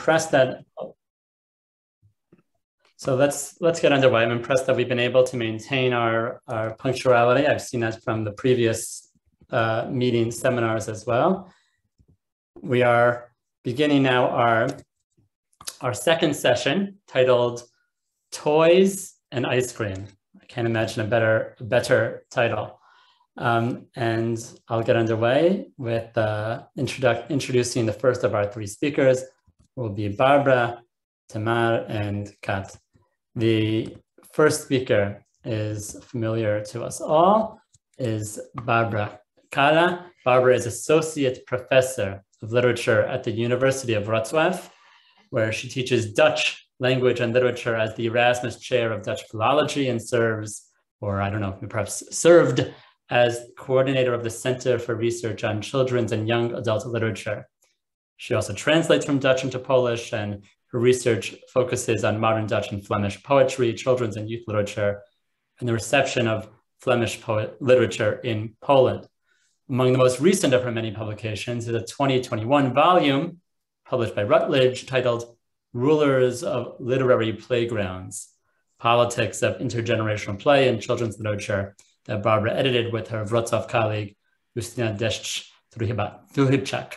impressed that, so let's get underway. I'm impressed that we've been able to maintain our punctuality. I've seen that from the previous meetings, seminars as well. We are beginning now our second session titled Toys and Ice Cream. I can't imagine a better title. And I'll get underway with introducing the first of our three speakers, who will be Barbara, Tamar, and Kaat. The first speaker is familiar to us all, is Barbara Kalla. Barbara is Associate Professor of Literature at the University of Wrocław, where she teaches Dutch language and literature as the Erasmus Chair of Dutch Philology and serves, or I don't know, perhaps served as coordinator of the Center for Research on Children's and Young Adult Literature. She also translates from Dutch into Polish, and her research focuses on modern Dutch and Flemish poetry, children's and youth literature, and the reception of Flemish literature in Poland. Among the most recent of her many publications is a 2021 volume published by Routledge titled Rulers of Literary Playgrounds, Politics of Intergenerational Play in Children's Literature, that Barbara edited with her Wrocław colleague, Justyna Deszcz-Truchybczak.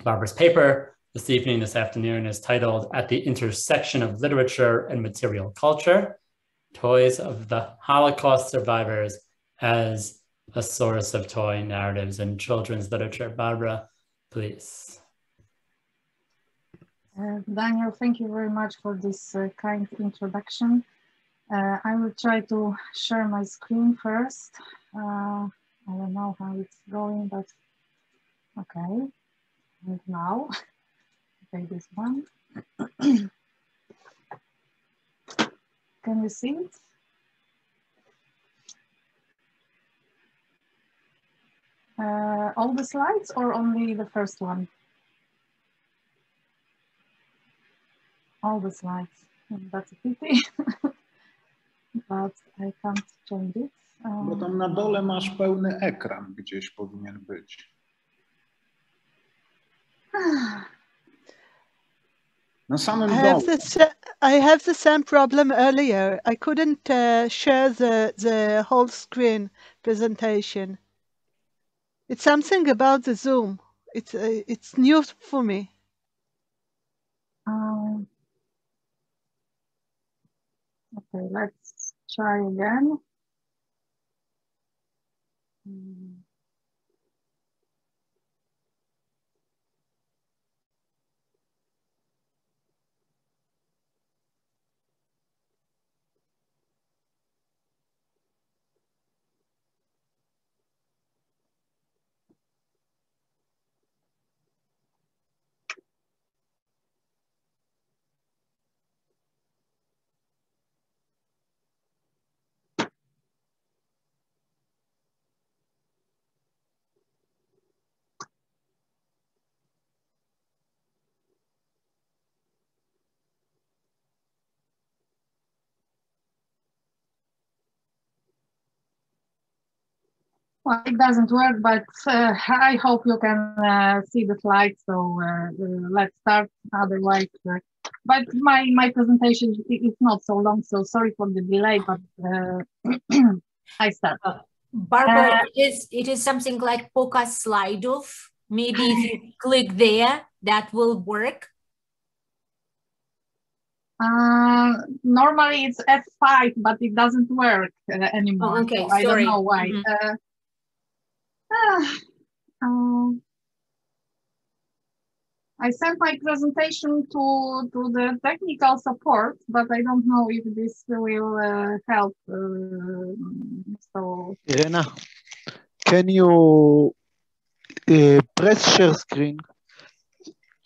Barbara's paper this afternoon is titled At the Intersection of Literature and Material Culture, Toys of the Holocaust Survivors as a Source of Toy Narratives in Children's Literature. Barbara, please. Daniel, thank you very much for this kind introduction. I will try to share my screen first. I don't know how it's going, but okay. And now, okay, this one. Can you see it? All the slides or only the first one? All the slides. That's a pity. But I can't change it. Bo tam na dole masz pełny ekran, gdzieś powinien być. Na samym dole. I have the same problem earlier. I couldn't share the whole screen presentation. It's something about the Zoom. It's new for me. Okay, let's try again. Well, it doesn't work, but I hope you can see the slides. So let's start. Otherwise, but my presentation is not so long, so sorry for the delay. But I start. Barbara, it is something like Pokaz Slajdów. Maybe if you click there, that will work. Normally it's F5, but it doesn't work anymore. Oh, okay, so I sorry. don't know why. I sent my presentation to the technical support, but I don't know if this will help. So, Irena, can you press share screen?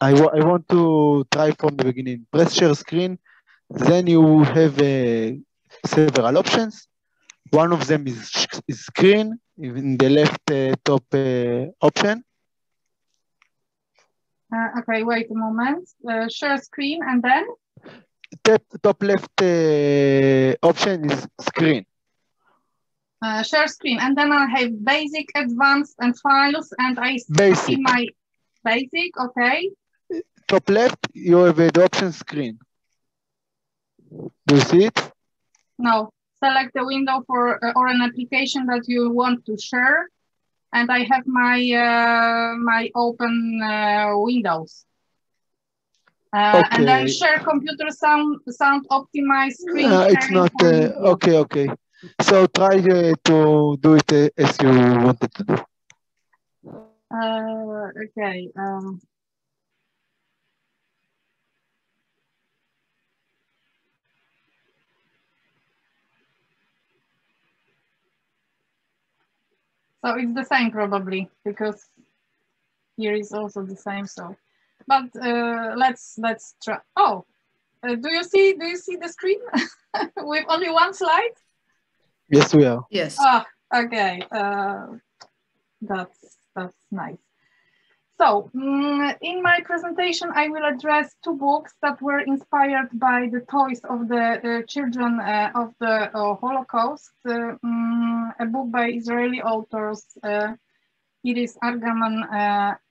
I want to try from the beginning. Press share screen, then you have several options. One of them is screen in the left top option. Okay, wait a moment. Share screen and then? Top left option is screen. Share screen and then I have basic, advanced and files and I see my basic, okay. top left, you have the option screen. Do you see it? No, select a window for or an application that you want to share. And I have my my open windows. Okay. And then share computer sound optimized screen. It's not, okay, okay. So try to do it as you wanted to do. Okay. So it's the same probably, because here is also the same. So, but let's try. Oh, do you see the screen with only one slide? Yes, we are. Yes. Ah, okay. That's nice. So in my presentation, I will address two books that were inspired by the toys of the children of the Holocaust. A book by Israeli authors, Iris Argaman,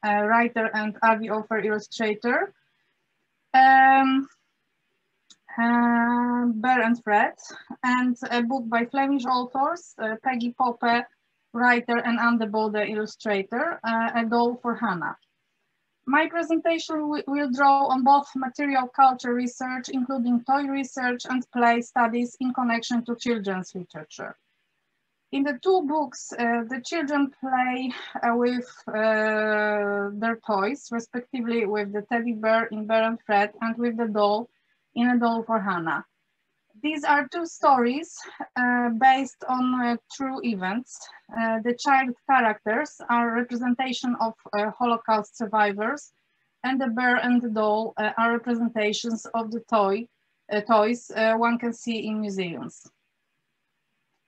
writer, and Avi Ofer, illustrator. Bear and Fred, and a book by Flemish authors, Peggy Poppe, writer, and Anne de Bode, illustrator, A Doll for Hannah. My presentation will draw on both material culture research, including toy research and play studies in connection to children's literature. In the two books, the children play with their toys, respectively with the teddy bear in Bear and Fred and with the doll in A Doll for Hannah. These are two stories based on true events. The child characters are representation of Holocaust survivors, and the bear and the doll are representations of the toys one can see in museums.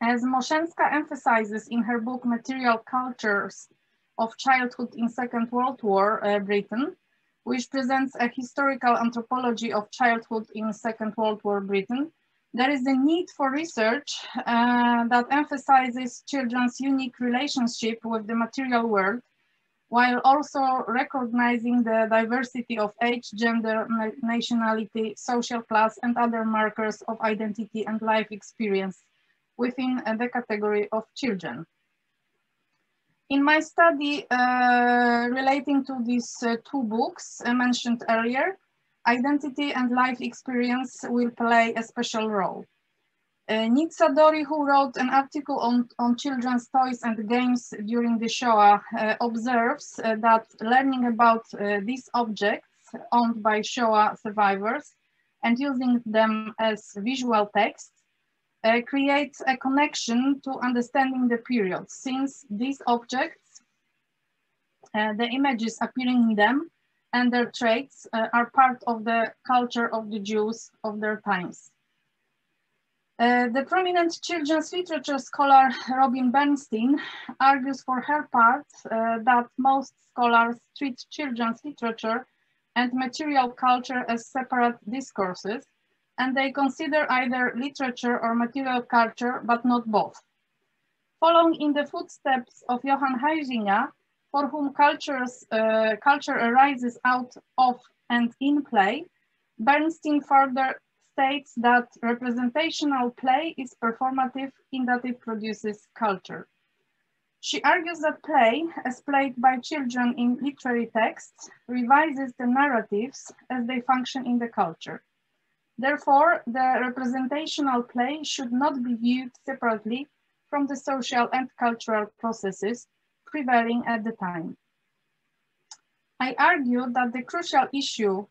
As Moshenska emphasizes in her book Material Cultures of Childhood in Second World War Britain, which presents a historical anthropology of childhood in Second World War Britain, there is a need for research that emphasizes children's unique relationship with the material world, while also recognizing the diversity of age, gender, nationality, social class, and other markers of identity and life experience within the category of children. In my study relating to these two books mentioned earlier, identity and life experience will play a special role. Nitsa Dori, who wrote an article on children's toys and games during the Shoah, observes that learning about these objects owned by Shoah survivors and using them as visual text creates a connection to understanding the period, since these objects, the images appearing in them and their traits are part of the culture of the Jews of their times. The prominent children's literature scholar Robin Bernstein argues for her part that most scholars treat children's literature and material culture as separate discourses, and they consider either literature or material culture, but not both. Following in the footsteps of Johann Huizinga, for whom culture arises out of and in play, Bernstein further states that representational play is performative in that it produces culture. She argues that play, as played by children in literary texts, revises the narratives as they function in the culture. Therefore, the representational play should not be viewed separately from the social and cultural processes prevailing at the time. I argue that the crucial issue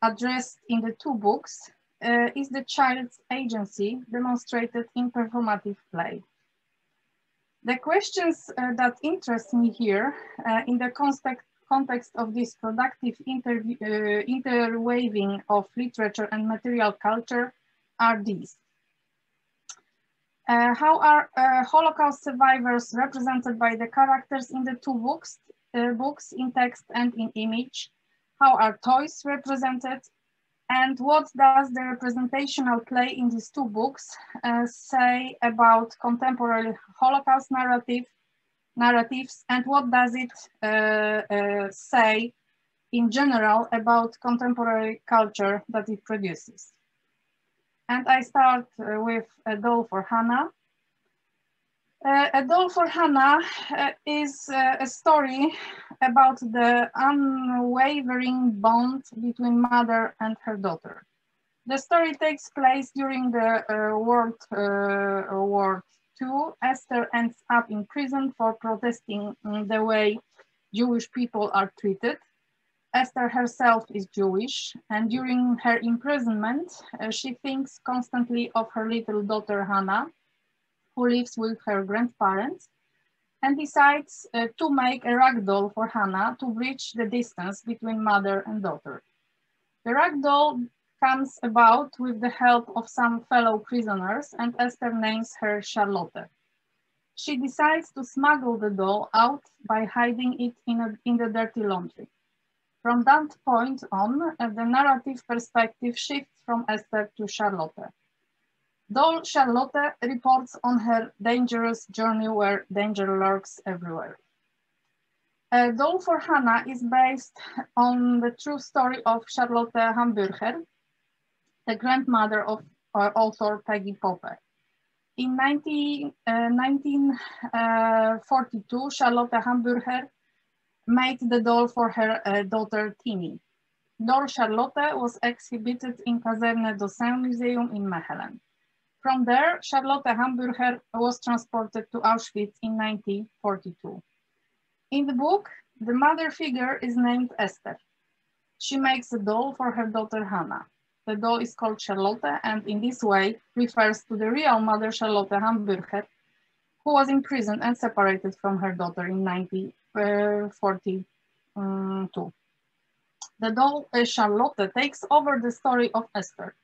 addressed in the two books is the child's agency demonstrated in performative play. The questions that interest me here in the context of this productive interweaving of literature and material culture are these. How are Holocaust survivors represented by the characters in the two books in text and in image? How are toys represented? And what does the representational play in these two books say about contemporary Holocaust narratives, and what does it say in general about contemporary culture that it produces. And I start with A Doll for Hannah. A Doll for Hannah is a story about the unwavering bond between mother and her daughter. The story takes place during the World War II. Esther ends up in prison for protesting the way Jewish people are treated. Esther herself is Jewish, and during her imprisonment, she thinks constantly of her little daughter Hannah, who lives with her grandparents, and decides to make a rag doll for Hannah to bridge the distance between mother and daughter. The rag doll comes about with the help of some fellow prisoners, and Esther names her Charlotte. She decides to smuggle the doll out by hiding it in the dirty laundry. From that point on, the narrative perspective shifts from Esther to Charlotte. Doll Charlotte reports on her dangerous journey where danger lurks everywhere. A Doll for Hannah is based on the true story of Charlotte Hamburger, the grandmother of author Peggy Poppe. In 1942, Charlotte Hamburger made the doll for her daughter Tini. Doll Charlotte was exhibited in Kaserne Dossin Museum in Mechelen. From there, Charlotte Hamburger was transported to Auschwitz in 1942. In the book, the mother figure is named Esther. She makes a doll for her daughter Hannah. The doll is called Charlotte, and in this way refers to the real mother Charlotte Hamburger, who was imprisoned and separated from her daughter in 1942. The doll Charlotte takes over the story of Esther.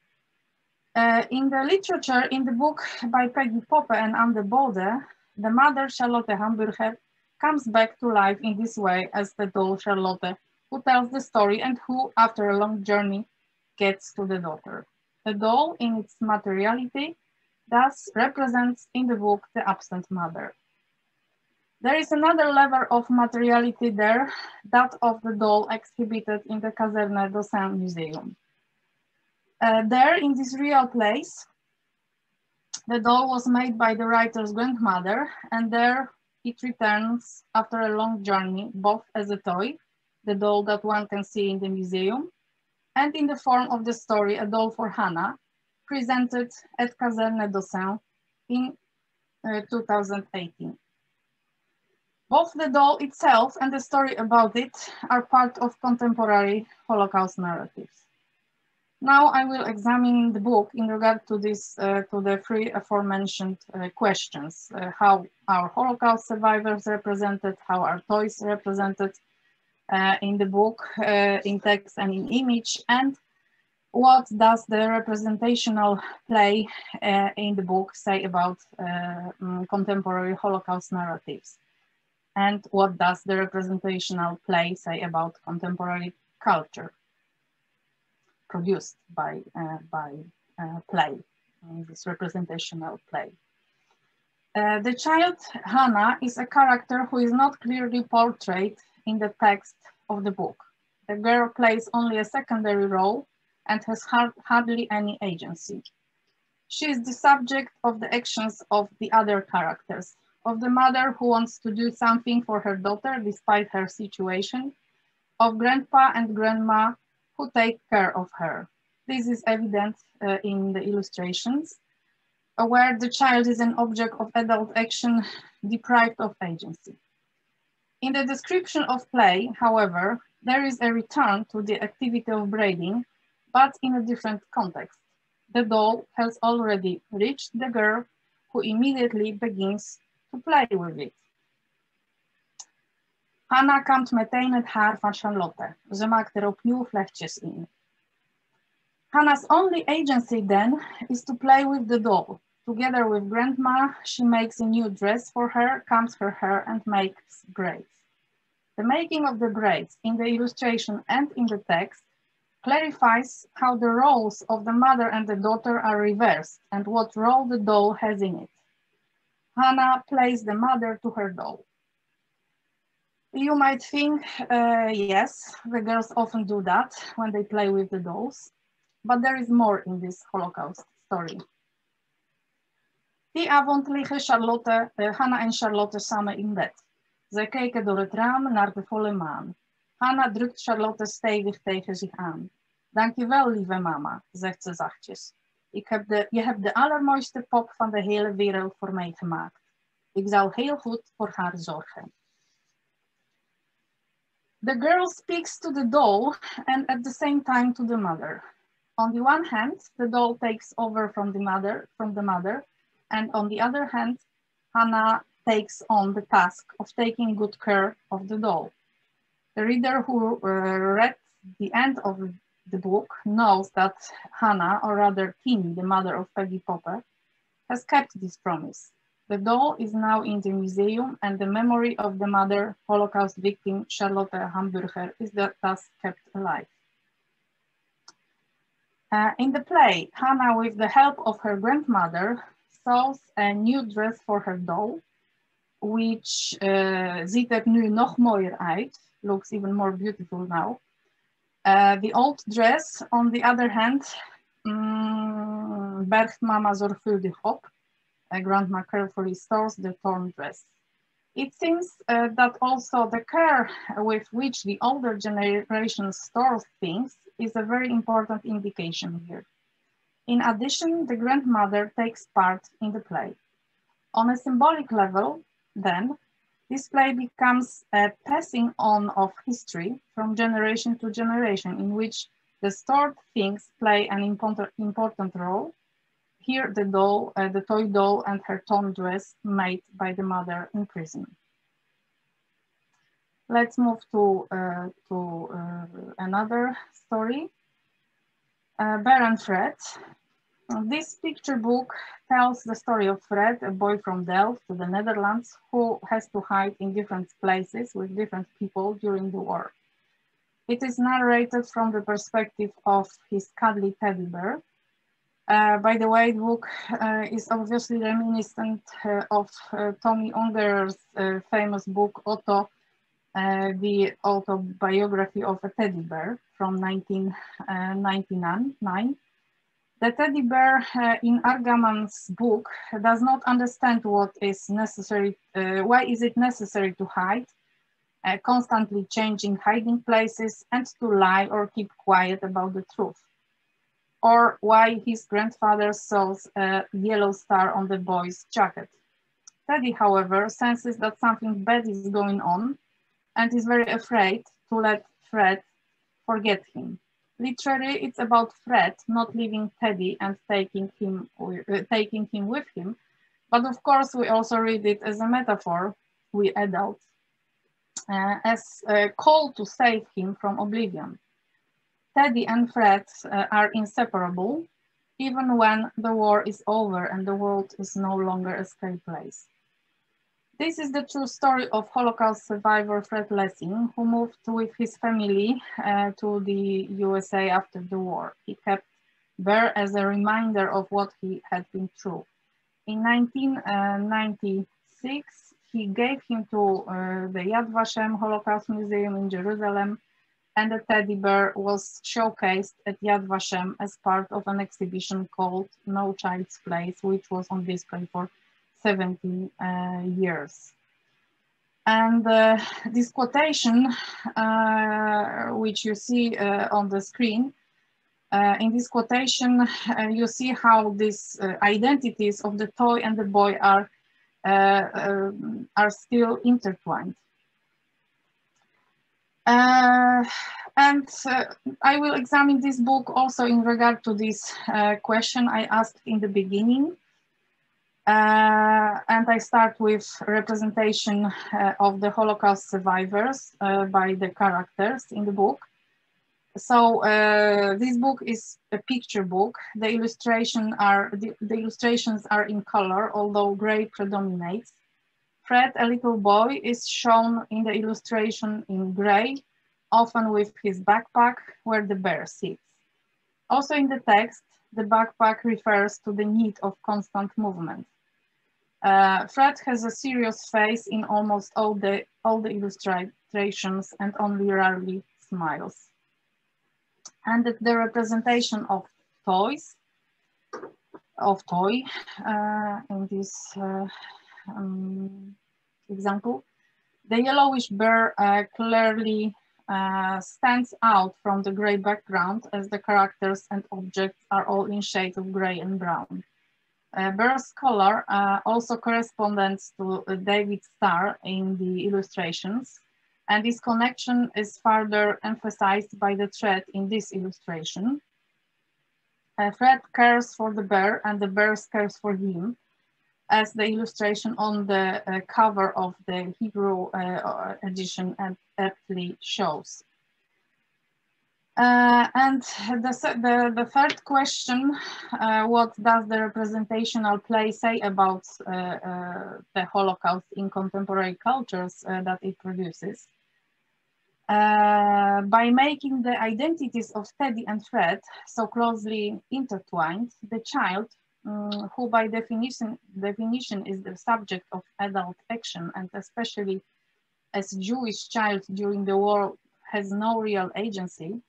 In the literature, in the book by Peggy Poppe and Anne Bode, the mother Charlotte Hamburger comes back to life in this way as the doll Charlotte, who tells the story and who, after a long journey, gets to the daughter. The doll, in its materiality, thus represents in the book the absent mother. There is another level of materiality there, that of the doll exhibited in the Kaserne Dossin Museum. There, in this real place, the doll was made by the writer's grandmother, and there it returns after a long journey, both as a toy, the doll that one can see in the museum, and in the form of the story, A Doll for Hannah, presented at Kaserne Dossin in 2018. Both the doll itself and the story about it are part of contemporary Holocaust narratives. Now I will examine the book in regard to this, to the three aforementioned questions. How are Holocaust survivors represented, how are toys represented in the book, in text and in image, and what does the representational play in the book say about contemporary Holocaust narratives? And what does the representational play say about contemporary culture produced by play, this representational play? The child Hannah is a character who is not clearly portrayed in the text of the book. The girl plays only a secondary role and has hardly any agency. She is the subject of the actions of the other characters, of the mother who wants to do something for her daughter despite her situation, of grandpa and grandma who take care of her. This is evident in the illustrations, where the child is an object of adult action deprived of agency. In the description of play, however, there is a return to the activity of braiding, but in a different context. The doll has already reached the girl, who immediately begins to play with it. Hanna kampt meteen het haar van Charlotte. Ze maakt er opnieuw vlechtjes in. Hannah's only agency then is to play with the doll. Together with grandma, she makes a new dress for her, combs her hair and makes braids. The making of the braids in the illustration and in the text clarifies how the roles of the mother and the daughter are reversed and what role the doll has in it. Hannah plays the mother to her doll. You might think, yes, the girls often do that when they play with the dolls, but there is more in this Holocaust story. Die avond liggen Hannah en Charlotte samen in bed. Zij kijken door het raam naar de volle maan. Hannah drukt Charlotte stevig tegen zich aan. Dankjewel, lieve mama, zegt ze zachtjes. Je hebt de allermooiste pop van de hele wereld voor mij gemaakt. Ik zal heel goed voor haar zorgen. The girl speaks to the doll and at the same time to the mother. On the one hand, the doll takes over from the mother, and on the other hand, Hannah takes on the task of taking good care of the doll. The reader who read the end of the book knows that Hannah, or rather Tini, the mother of Peggy Popper, has kept this promise. The doll is now in the museum and the memory of the mother, Holocaust victim Charlotte Hamburger, is thus kept alive. In the play, Hannah, with the help of her grandmother, sews a new dress for her doll, which ziet er nu nog mooier uit, looks even more beautiful now. The old dress, on the other hand, bergt mama zorgvuldig op. Grandma carefully sews the torn dress. It seems that also the care with which the older generation stores things is a very important indication here. In addition, the grandmother takes part in the play. On a symbolic level, then, this play becomes a passing on of history from generation to generation in which the stored things play an important role. Here, the doll, the toy doll and her torn dress made by the mother in prison. Let's move to another story. Bear and Fred. This picture book tells the story of Fred, a boy from Delft to the Netherlands, who has to hide in different places with different people during the war. It is narrated from the perspective of his cuddly teddy bear. By the way, the book is obviously reminiscent of Tommy Unger's famous book, Otto, the autobiography of a teddy bear from 1999. The teddy bear in Erga's book does not understand what is necessary, why is it necessary to hide, constantly changing hiding places and to lie or keep quiet about the truth. Or why his grandfather sews a yellow star on the boy's jacket. Teddy, however, senses that something bad is going on and is very afraid to let Fred forget him. Literally, it's about Fred not leaving Teddy and taking him with him. But of course, we also read it as a metaphor, we adults, as a call to save him from oblivion. Teddy and Fred are inseparable, even when the war is over and the world is no longer a scary place. This is the true story of Holocaust survivor Fred Lessing, who moved with his family to the USA after the war. He kept Bear as a reminder of what he had been through. In 1996, he gave him to the Yad Vashem Holocaust Museum in Jerusalem, and the teddy bear was showcased at Yad Vashem as part of an exhibition called No Child's Place, which was on display for 70 years. And this quotation, which you see on the screen, in this quotation, you see how these identities of the toy and the boy are still intertwined. I will examine this book also in regard to this question I asked in the beginning. And I start with representation of the Holocaust survivors by the characters in the book. So this book is a picture book. The illustrations are in color, although gray predominates. Fred, a little boy, is shown in the illustration in gray, often with his backpack where the bear sits. Also in the text, the backpack refers to the need of constant movement. Fred has a serious face in almost all the illustrations and only rarely smiles. And the representation of toy in this example, the yellowish bear clearly stands out from the gray background as the characters and objects are all in shades of gray and brown. Bear's color also corresponds to David's star in the illustrations, and this connection is further emphasized by the thread in this illustration. Fred cares for the bear and the bear cares for him, as the illustration on the cover of the Hebrew edition aptly shows. And the third question, what does the representational play say about the Holocaust in contemporary cultures that it produces? By making the identities of Teddy and Fred so closely intertwined, the child, who by definition is the subject of adult action, and especially as Jewish child during the war has no real agency,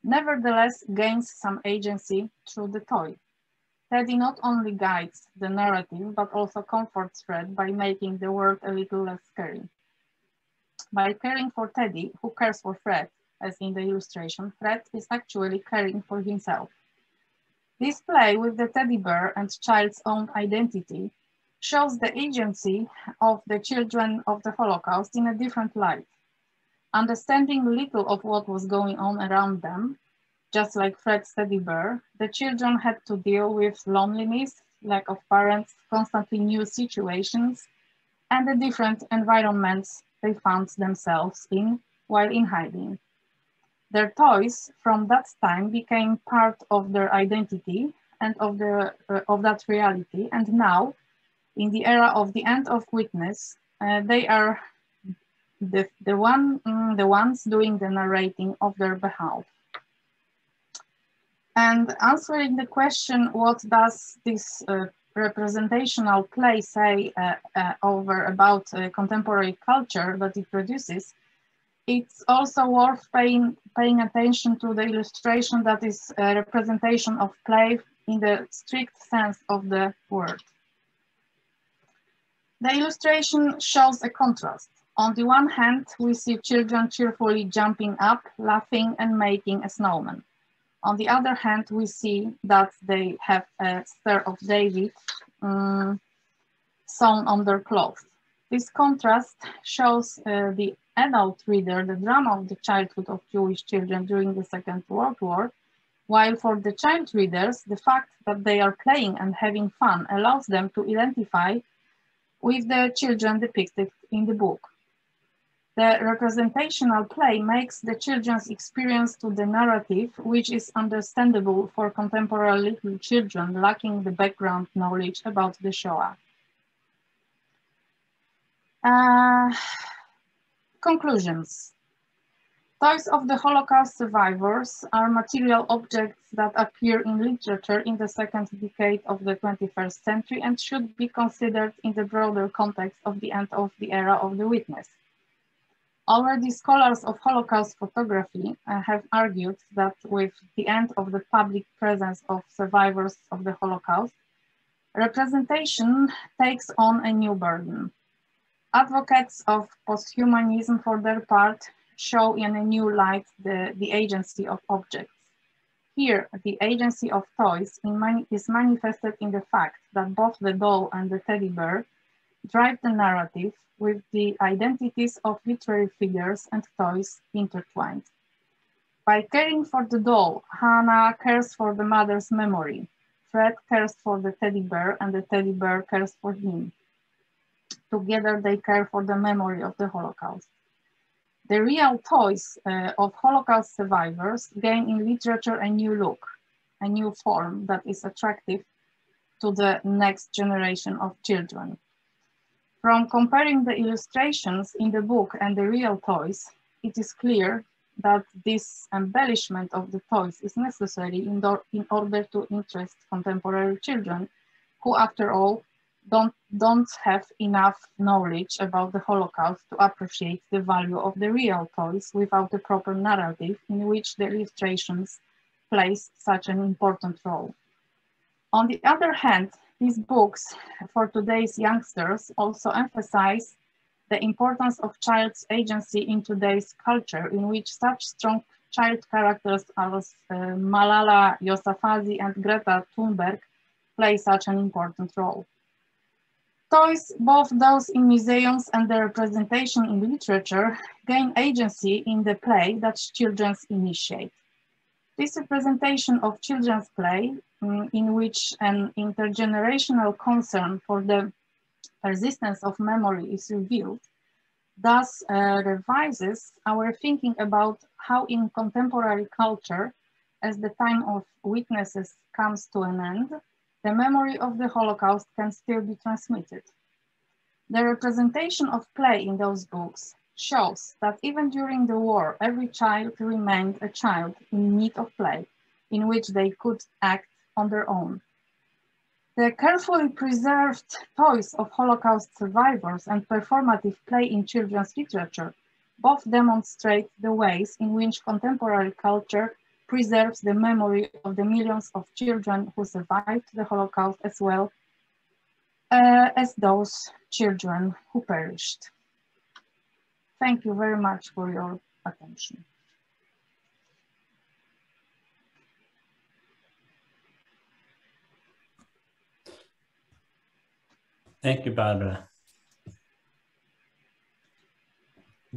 nevertheless gains some agency through the toy. Teddy not only guides the narrative, but also comforts Fred by making the world a little less scary. By caring for Teddy, who cares for Fred, as in the illustration, Fred is actually caring for himself. This play with the teddy bear and child's own identity shows the agency of the children of the Holocaust in a different light. Understanding little of what was going on around them, just like Fred's teddy bear, the children had to deal with loneliness, lack of parents, constantly new situations, and the different environments they found themselves in while in hiding. Their toys from that time became part of their identity and of that reality, and now, in the era of the end of witness, they are the ones doing the narrating of their behalf. And answering the question, what does this representational play say about contemporary culture that it produces, it's also worth paying attention to the illustration that is a representation of play in the strict sense of the word. The illustration shows a contrast. On the one hand, we see children cheerfully jumping up, laughing, and making a snowman. On the other hand, we see that they have a Star of David sewn on their clothes. This contrast shows the adult reader the drama of the childhood of Jewish children during the Second World War, while for the child readers, the fact that they are playing and having fun allows them to identify with the children depicted in the book. The representational play makes the children's experience to the narrative, which is understandable for contemporary little children lacking the background knowledge about the Shoah. Conclusions. Toys of the Holocaust survivors are material objects that appear in literature in the second decade of the 21st century and should be considered in the broader context of the end of the era of the witness. Already scholars of Holocaust photography have argued that with the end of the public presence of survivors of the Holocaust, representation takes on a new burden. Advocates of posthumanism, for their part, show in a new light the agency of objects. Here, the agency of toys is manifested in the fact that both the doll and the teddy bear drive the narrative with the identities of literary figures and toys intertwined. By caring for the doll, Hannah cares for the mother's memory. Fred cares for the teddy bear and the teddy bear cares for him. Together they care for the memory of the Holocaust. The real toys of Holocaust survivors gain in literature a new look, a new form that is attractive to the next generation of children. From comparing the illustrations in the book and the real toys, it is clear that this embellishment of the toys is necessary in order to interest contemporary children, who, after all, don't have enough knowledge about the Holocaust to appreciate the value of the real toys without a proper narrative in which the illustrations plays such an important role. On the other hand, these books for today's youngsters also emphasize the importance of child's agency in today's culture, in which such strong child characters as Malala Yousafzai and Greta Thunberg play such an important role. Toys, both those in museums and their representation in literature, gain agency in the play that children initiate. This representation of children's play, in which an intergenerational concern for the persistence of memory is revealed, thus revises our thinking about how in contemporary culture, as the time of witnesses comes to an end, the memory of the Holocaust can still be transmitted. The representation of play in those books shows that even during the war, every child remained a child in need of play, in which they could act on their own. The carefully preserved toys of Holocaust survivors and performative play in children's literature both demonstrate the ways in which contemporary culture preserves the memory of the millions of children who survived the Holocaust, as well as those children who perished. Thank you very much for your attention. Thank you, Barbara.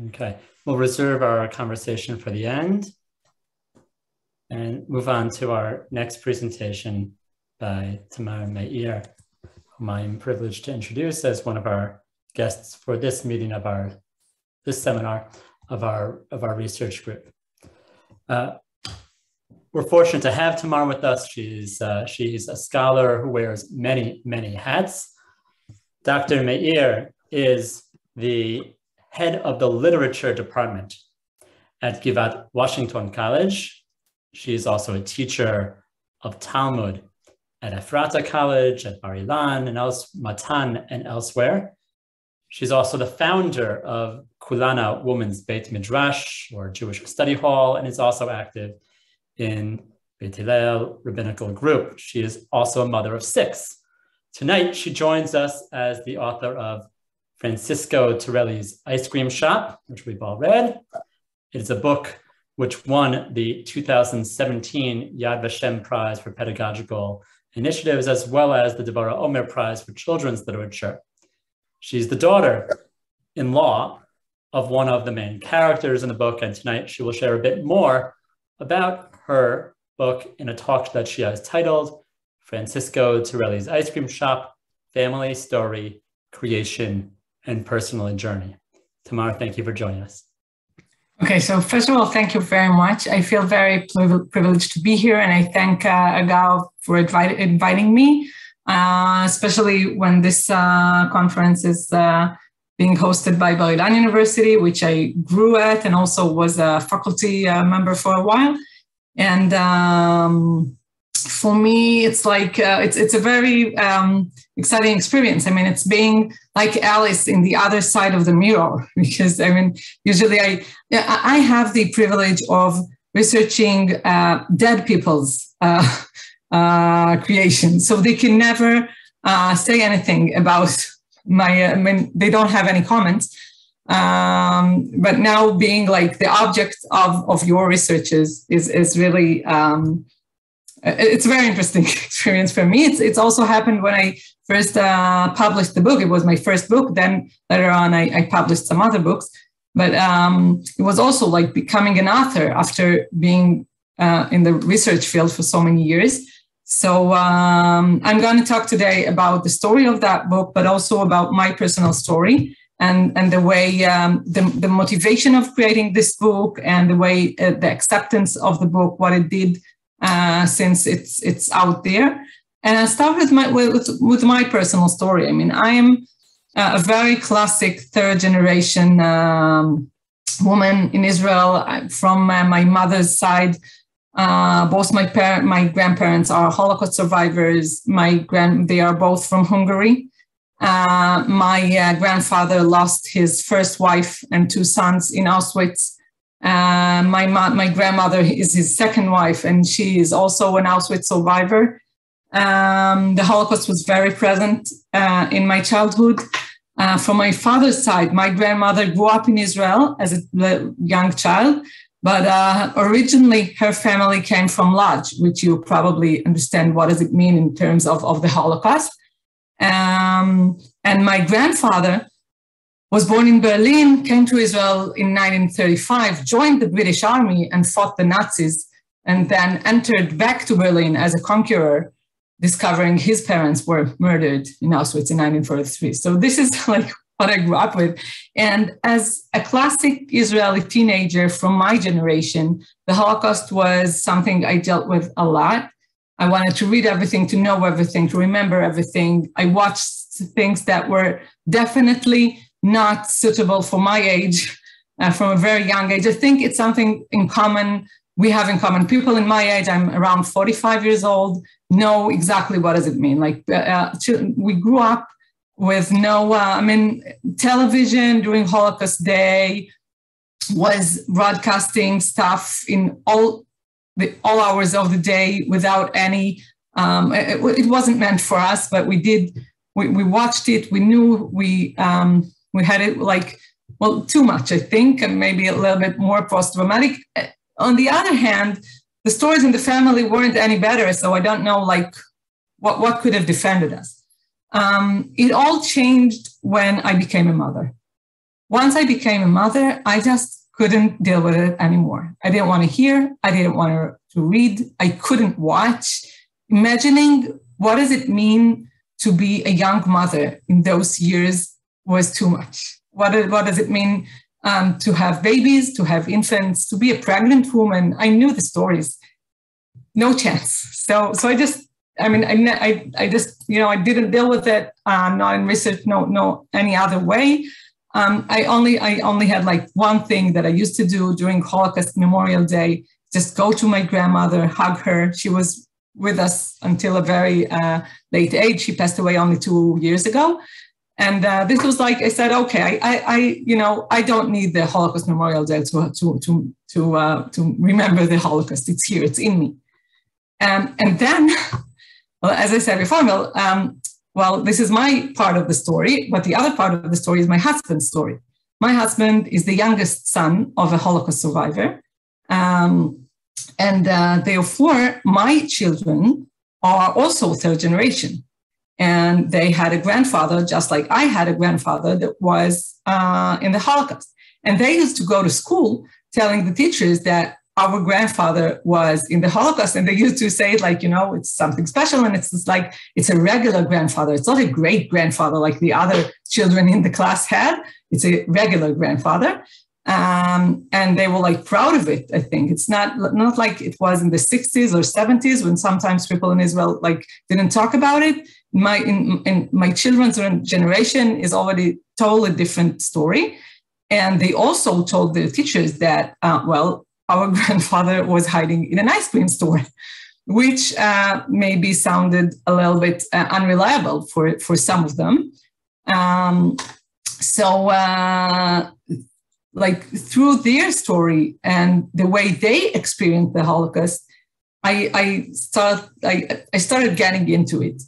Okay, we'll reserve our conversation for the end and move on to our next presentation by Tamara Mayer, whom I am privileged to introduce as one of our guests for this meeting of this seminar of our research group. We're fortunate to have Tamar with us. She's a scholar who wears many, many hats. Dr. Meir is the head of the literature department at Givat Washington College. She is also a teacher of Talmud at Ephrata College, at Bar-Ilan, and Matan, and elsewhere. She's also the founder of Kulana Women's Beit Midrash, or Jewish Study Hall, and is also active in Beit Hillel Rabbinical Group. She is also a mother of 6. Tonight, she joins us as the author of Francesco Tirelli's Ice Cream Shop, which we've all read. It is a book which won the 2017 Yad Vashem Prize for Pedagogical Initiatives, as well as the Devorah Omer Prize for Children's Literature. She's the daughter-in-law of one of the main characters in the book, and tonight she will share a bit more about her book in a talk that she has titled Francesco Tirelli's Ice Cream Shop, Family Story, Creation, and Personal Journey. Tamar, thank you for joining us. Okay, so first of all, thank you very much. I feel very privileged to be here, and I thank Erga for inviting me, especially when this conference is being hosted by Bar-Ilan University, which I grew at and also was a faculty member for a while. And for me, it's like, it's a very exciting experience. I mean, it's being like Alice in the other side of the mirror, because I mean, usually I have the privilege of researching dead people's creation. So they can never say anything about my, I mean, they don't have any comments. But now being like the object of your researches is really, it's a very interesting experience for me. It's also happened when I first published the book. It was my first book. Then later on, I published some other books. But it was also like becoming an author after being in the research field for so many years. So I'm going to talk today about the story of that book, but also about my personal story and the way, the motivation of creating this book and the way the acceptance of the book, what it did since it's out there. And I'll start with my personal story. I mean, I am a very classic third generation woman in Israel from my mother's side. Both my grandparents are Holocaust survivors. They are both from Hungary. My grandfather lost his first wife and 2 sons in Auschwitz. My grandmother is his second wife, and she is also an Auschwitz survivor. The Holocaust was very present in my childhood. From my father's side, my grandmother grew up in Israel as a young child, but originally her family came from Lodz, which you probably understand what does it mean in terms of the Holocaust. And my grandfather was born in Berlin, came to Israel in 1935, joined the British Army and fought the Nazis, and then entered back to Berlin as a conqueror, discovering his parents were murdered in Auschwitz in 1943. So this is like what I grew up with. And as a classic Israeli teenager from my generation, the Holocaust was something I dealt with a lot. I wanted to read everything, to know everything, to remember everything. I watched things that were definitely not suitable for my age from a very young age. I think it's something in common, we have in common. People in my age, I'm around 45 years old, know exactly what does it mean. Like we grew up with no, television during Holocaust Day was broadcasting stuff in all hours of the day without any, it wasn't meant for us, but we watched it, we knew, we had it like, well, too much, I think, and maybe a little bit more post-traumatic. On the other hand, the stories in the family weren't any better, so I don't know like what could have defended us. It all changed when I became a mother. Once I became a mother, I just couldn't deal with it anymore. I didn't want to hear, I didn't want to read, I couldn't watch. Imagining what does it mean to be a young mother in those years was too much. What does it mean to have babies, to have infants, to be a pregnant woman? I knew the stories. No chance. So I just, I just, I didn't deal with it, not in research, no any other way. I only had like one thing that I used to do during Holocaust Memorial Day, just go to my grandmother, hug her. She was with us until a very late age. She passed away only 2 years ago. And this was like, I said, okay, I don't need the Holocaust Memorial Day to remember the Holocaust. It's here, it's in me. And then, well, as I said before, well, this is my part of the story, but the other part of the story is my husband's story. My husband is the youngest son of a Holocaust survivor. Therefore, my children are also third generation. And they had a grandfather, just like I had a grandfather that was in the Holocaust. And they used to go to school telling the teachers that our grandfather was in the Holocaust. And they used to say, like, it's something special. And it's just like, it's a regular grandfather. It's not a great grandfather like the other children in the class had. It's a regular grandfather. And they were like proud of it, I think. It's not like it was in the 60s or 70s when sometimes people in Israel like didn't talk about it. In my children's generation is already totally different story. And they also told the teachers that, our grandfather was hiding in an ice cream store, which maybe sounded a little bit unreliable for some of them. Like through their story and the way they experienced the Holocaust, I started getting into it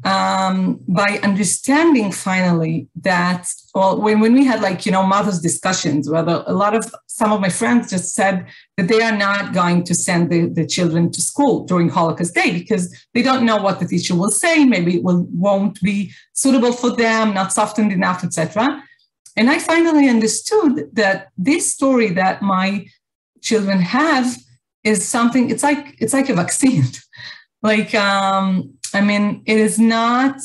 by understanding finally that, well, when we had mothers' discussions, where some of my friends just said that they are not going to send the children to school during Holocaust Day because they don't know what the teacher will say, maybe it won't be suitable for them, not softened enough, etc. And I finally understood that this story that my children have is something, it's like a vaccine. It is not,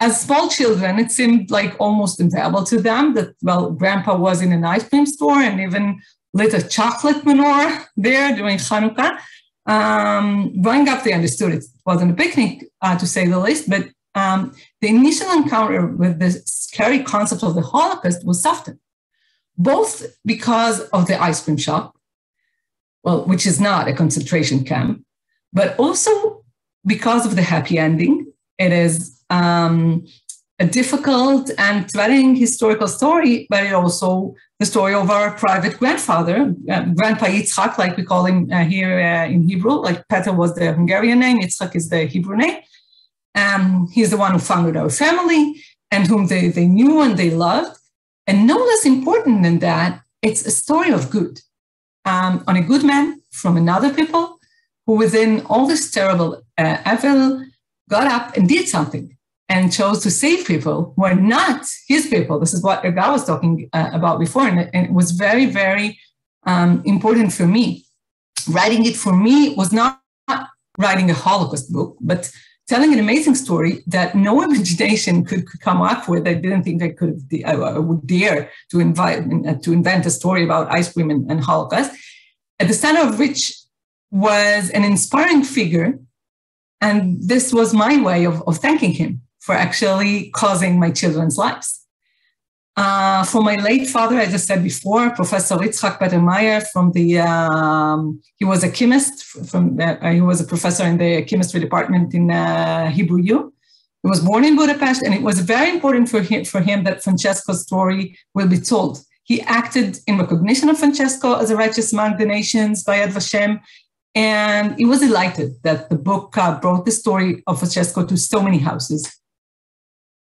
as small children, it seemed like almost inevitable to them that, grandpa was in an ice cream store and even lit a chocolate menorah there during Hanukkah. Growing up, they understood it wasn't a picnic, to say the least, but the initial encounter with the scary concept of the Holocaust was softened, both because of the ice cream shop, which is not a concentration camp, but also because of the happy ending It is a difficult and threatening historical story, but it also the story of our private grandfather, Grandpa Yitzhak, like we call him here in Hebrew. Like Peter was the Hungarian name, Yitzhak is the Hebrew name. He's the one who founded our family and whom they knew and they loved. And no less important than that, it's a story of good, on a good man from another people who within all this terrible evil got up and did something and chose to save people who are not his people. This is what Erga was talking about before, and it was very, very important for me. Writing it for me was not writing a Holocaust book, but telling an amazing story that no imagination could come up with. I didn't think I would dare to invent a story about ice cream and Holocaust, at the center of which was an inspiring figure. And this was my way of thanking him for actually causing my children's lives. For my late father, as I said before, Professor Yitzhak Meir from he was a chemist, he was a professor in the chemistry department in Hebrew U. He was born in Budapest, and it was very important for him that Francesco's story will be told. He acted in recognition of Francesco as a righteous among the nations by Yad Vashem, and he was delighted that the book brought the story of Francesco to so many houses.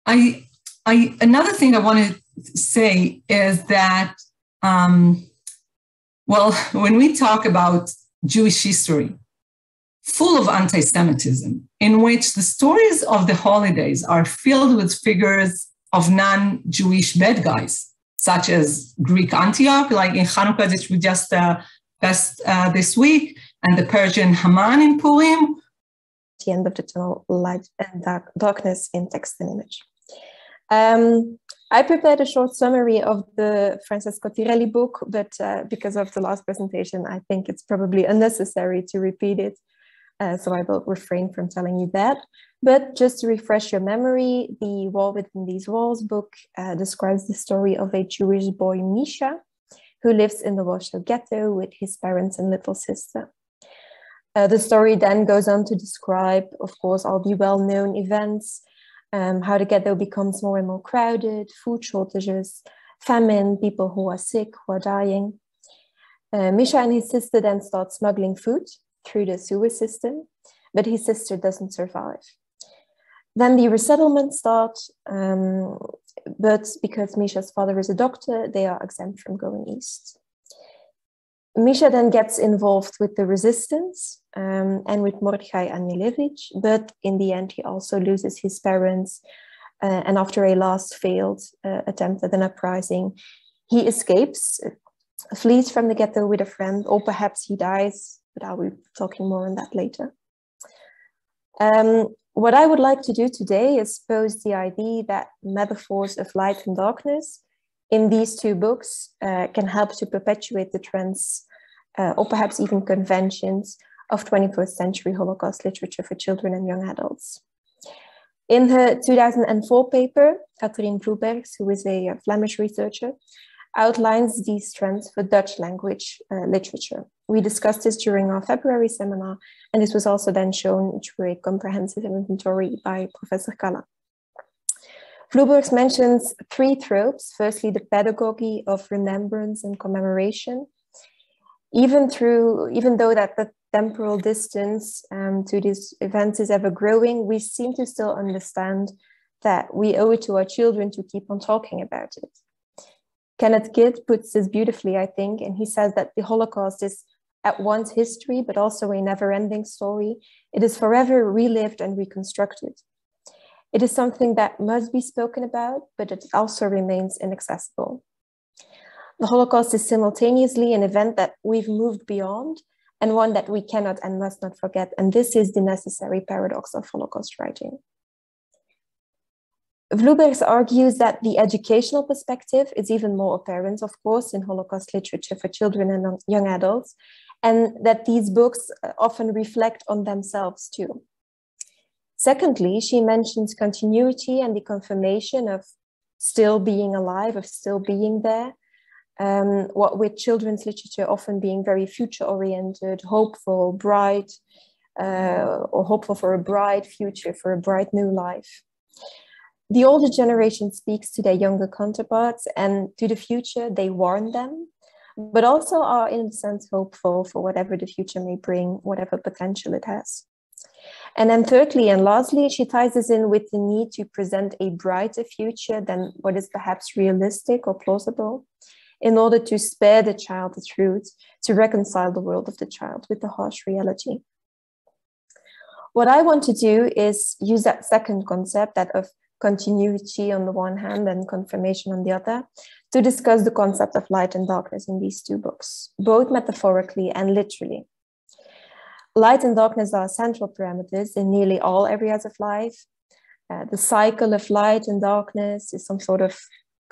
Another thing I wanted to say is that, when we talk about Jewish history, full of anti-Semitism, in which the stories of the holidays are filled with figures of non-Jewish bad guys, such as Greek Antioch, like in Hanukkah, which we just passed this week, and the Persian Haman in Purim. The end of the tunnel, light and darkness in text and image. I prepared a short summary of the Francesco Tirelli book, but because of the last presentation, I think it's probably unnecessary to repeat it. So I will refrain from telling you that. But just to refresh your memory, the Wall Within These Walls book describes the story of a Jewish boy, Misha, who lives in the Warsaw Ghetto with his parents and little sister. The story then goes on to describe, of course, all the well-known events, how the ghetto becomes more and more crowded, food shortages, famine, people who are sick, who are dying. Misha and his sister then start smuggling food through the sewer system, but his sister doesn't survive. Then the resettlement starts, but because Misha's father is a doctor, they are exempt from going east. Misha then gets involved with the resistance and with Mordechai Anielewicz, but in the end he also loses his parents, and after a last failed attempt at an uprising, he escapes, flees from the ghetto with a friend, or perhaps he dies, but I'll be talking more on that later. What I would like to do today is pose the idea that metaphors of light and darkness in these two books can help to perpetuate the trends or perhaps even conventions of 21st century Holocaust literature for children and young adults. In her 2004 paper, Catherine Vloebergs, who is a Flemish researcher, outlines these trends for Dutch language literature. We discussed this during our February seminar, and this was also then shown through a comprehensive inventory by Professor Kalla. Vloebergs mentions three tropes. Firstly, the pedagogy of remembrance and commemoration. Even though that the temporal distance to these events is ever growing, we seem to still understand that we owe it to our children to keep on talking about it. Kenneth Kidd puts this beautifully, I think, and he says that the Holocaust is at once history, but also a never-ending story. It is forever relived and reconstructed. It is something that must be spoken about, but it also remains inaccessible. The Holocaust is simultaneously an event that we've moved beyond and one that we cannot and must not forget. And this is the necessary paradox of Holocaust writing. Vloebergs argues that the educational perspective is even more apparent, of course, in Holocaust literature for children and young adults, and that these books often reflect on themselves too. Secondly, she mentions continuity and the confirmation of still being alive, of still being there, what with children's literature often being very future-oriented, hopeful, bright, or hopeful for a bright future, for a bright new life. The older generation speaks to their younger counterparts, and to the future, they warn them, but also are in a sense hopeful for whatever the future may bring, whatever potential it has. And then thirdly and lastly, she ties this in with the need to present a brighter future than what is perhaps realistic or plausible, in order to spare the child the truth, to reconcile the world of the child with the harsh reality. What I want to do is use that second concept, that of continuity on the one hand and confirmation on the other, to discuss the concept of light and darkness in these two books, both metaphorically and literally. Light and darkness are central parameters in nearly all areas of life. The cycle of light and darkness is some sort of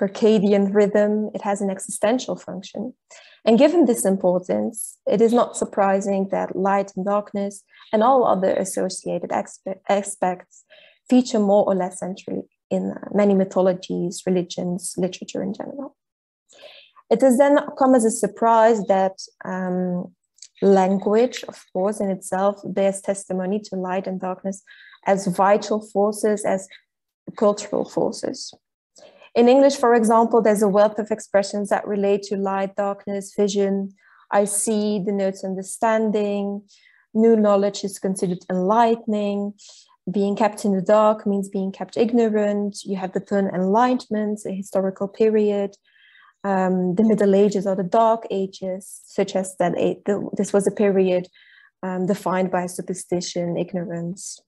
circadian rhythm. It has an existential function. And given this importance, it is not surprising that light and darkness and all other associated aspects feature more or less centrally in many mythologies, religions, literature in general. It has then come as a surprise that language, of course, in itself bears testimony to light and darkness as vital forces, as cultural forces. In English, for example, there's a wealth of expressions that relate to light, darkness, vision. I see denotes understanding. New knowledge is considered enlightening. Being kept in the dark means being kept ignorant. You have the term enlightenment, a historical period. The Middle Ages or the Dark Ages suggest that this was a period defined by superstition, ignorance.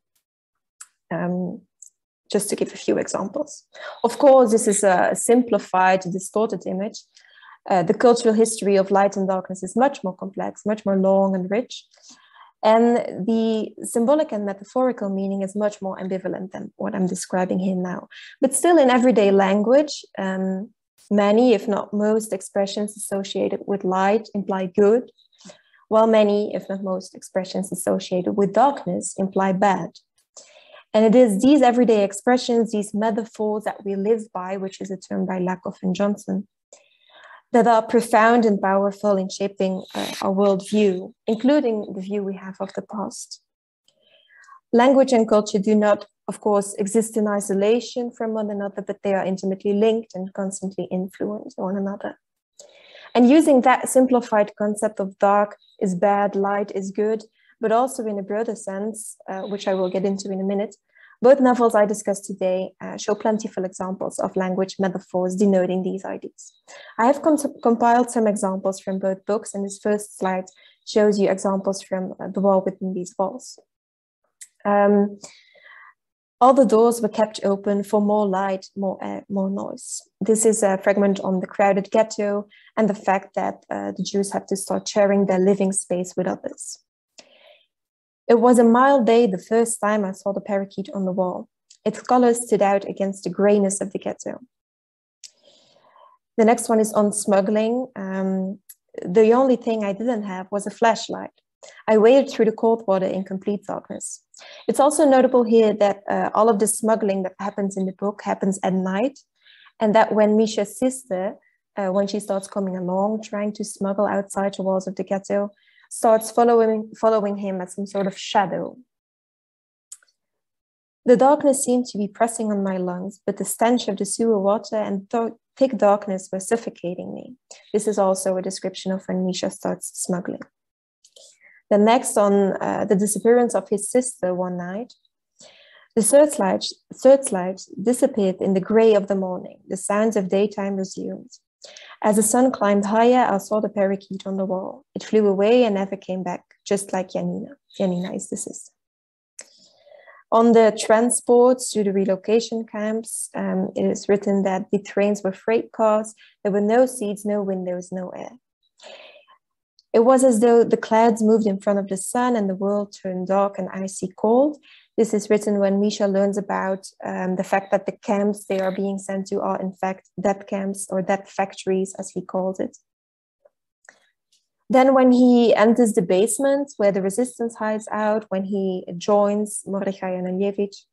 Just to give a few examples. Of course, this is a simplified, distorted image. The cultural history of light and darkness is much more complex, much more long and rich. And the symbolic and metaphorical meaning is much more ambivalent than what I'm describing here now. But still, in everyday language, many, if not most, expressions associated with light imply good, while many, if not most, expressions associated with darkness imply bad. And it is these everyday expressions, these metaphors that we live by, which is a term by Lakoff and Johnson, that are profound and powerful in shaping our worldview, including the view we have of the past. Language and culture do not, of course, exist in isolation from one another, but they are intimately linked and constantly influence one another. And using that simplified concept of dark is bad, light is good, but also in a broader sense, which I will get into in a minute, both novels I discussed today show plentiful examples of language metaphors denoting these ideas. I have compiled some examples from both books, and this first slide shows you examples from The Wall Within These Walls. All the doors were kept open for more light, more air, more noise. This is a fragment on the crowded ghetto and the fact that the Jews have to start sharing their living space with others. It was a mild day the first time I saw the parakeet on the wall. Its color stood out against the grayness of the ghetto. The next one is on smuggling. The only thing I didn't have was a flashlight. I waded through the cold water in complete darkness. It's also notable here that all of the smuggling that happens in the book happens at night, and that when Misha's sister, when she starts coming along, trying to smuggle outside the walls of the ghetto, starts following him as some sort of shadow. The darkness seemed to be pressing on my lungs, but the stench of the sewer water and thick darkness were suffocating me. This is also a description of when Misha starts smuggling. The next on the disappearance of his sister one night. The searchlight disappeared in the gray of the morning. The sounds of daytime resumed. As the sun climbed higher, I saw the parakeet on the wall. It flew away and never came back, just like Janina. Janina is the sister. On the transports to the relocation camps, it is written that the trains were freight cars. There were no seats, no windows, no air. It was as though the clouds moved in front of the sun and the world turned dark and icy cold. This is written when Misha learns about the fact that the camps they are being sent to are in fact death camps or death factories, as he calls it. Then when he enters the basement where the resistance hides out, when he joins Mordechai and Anievich,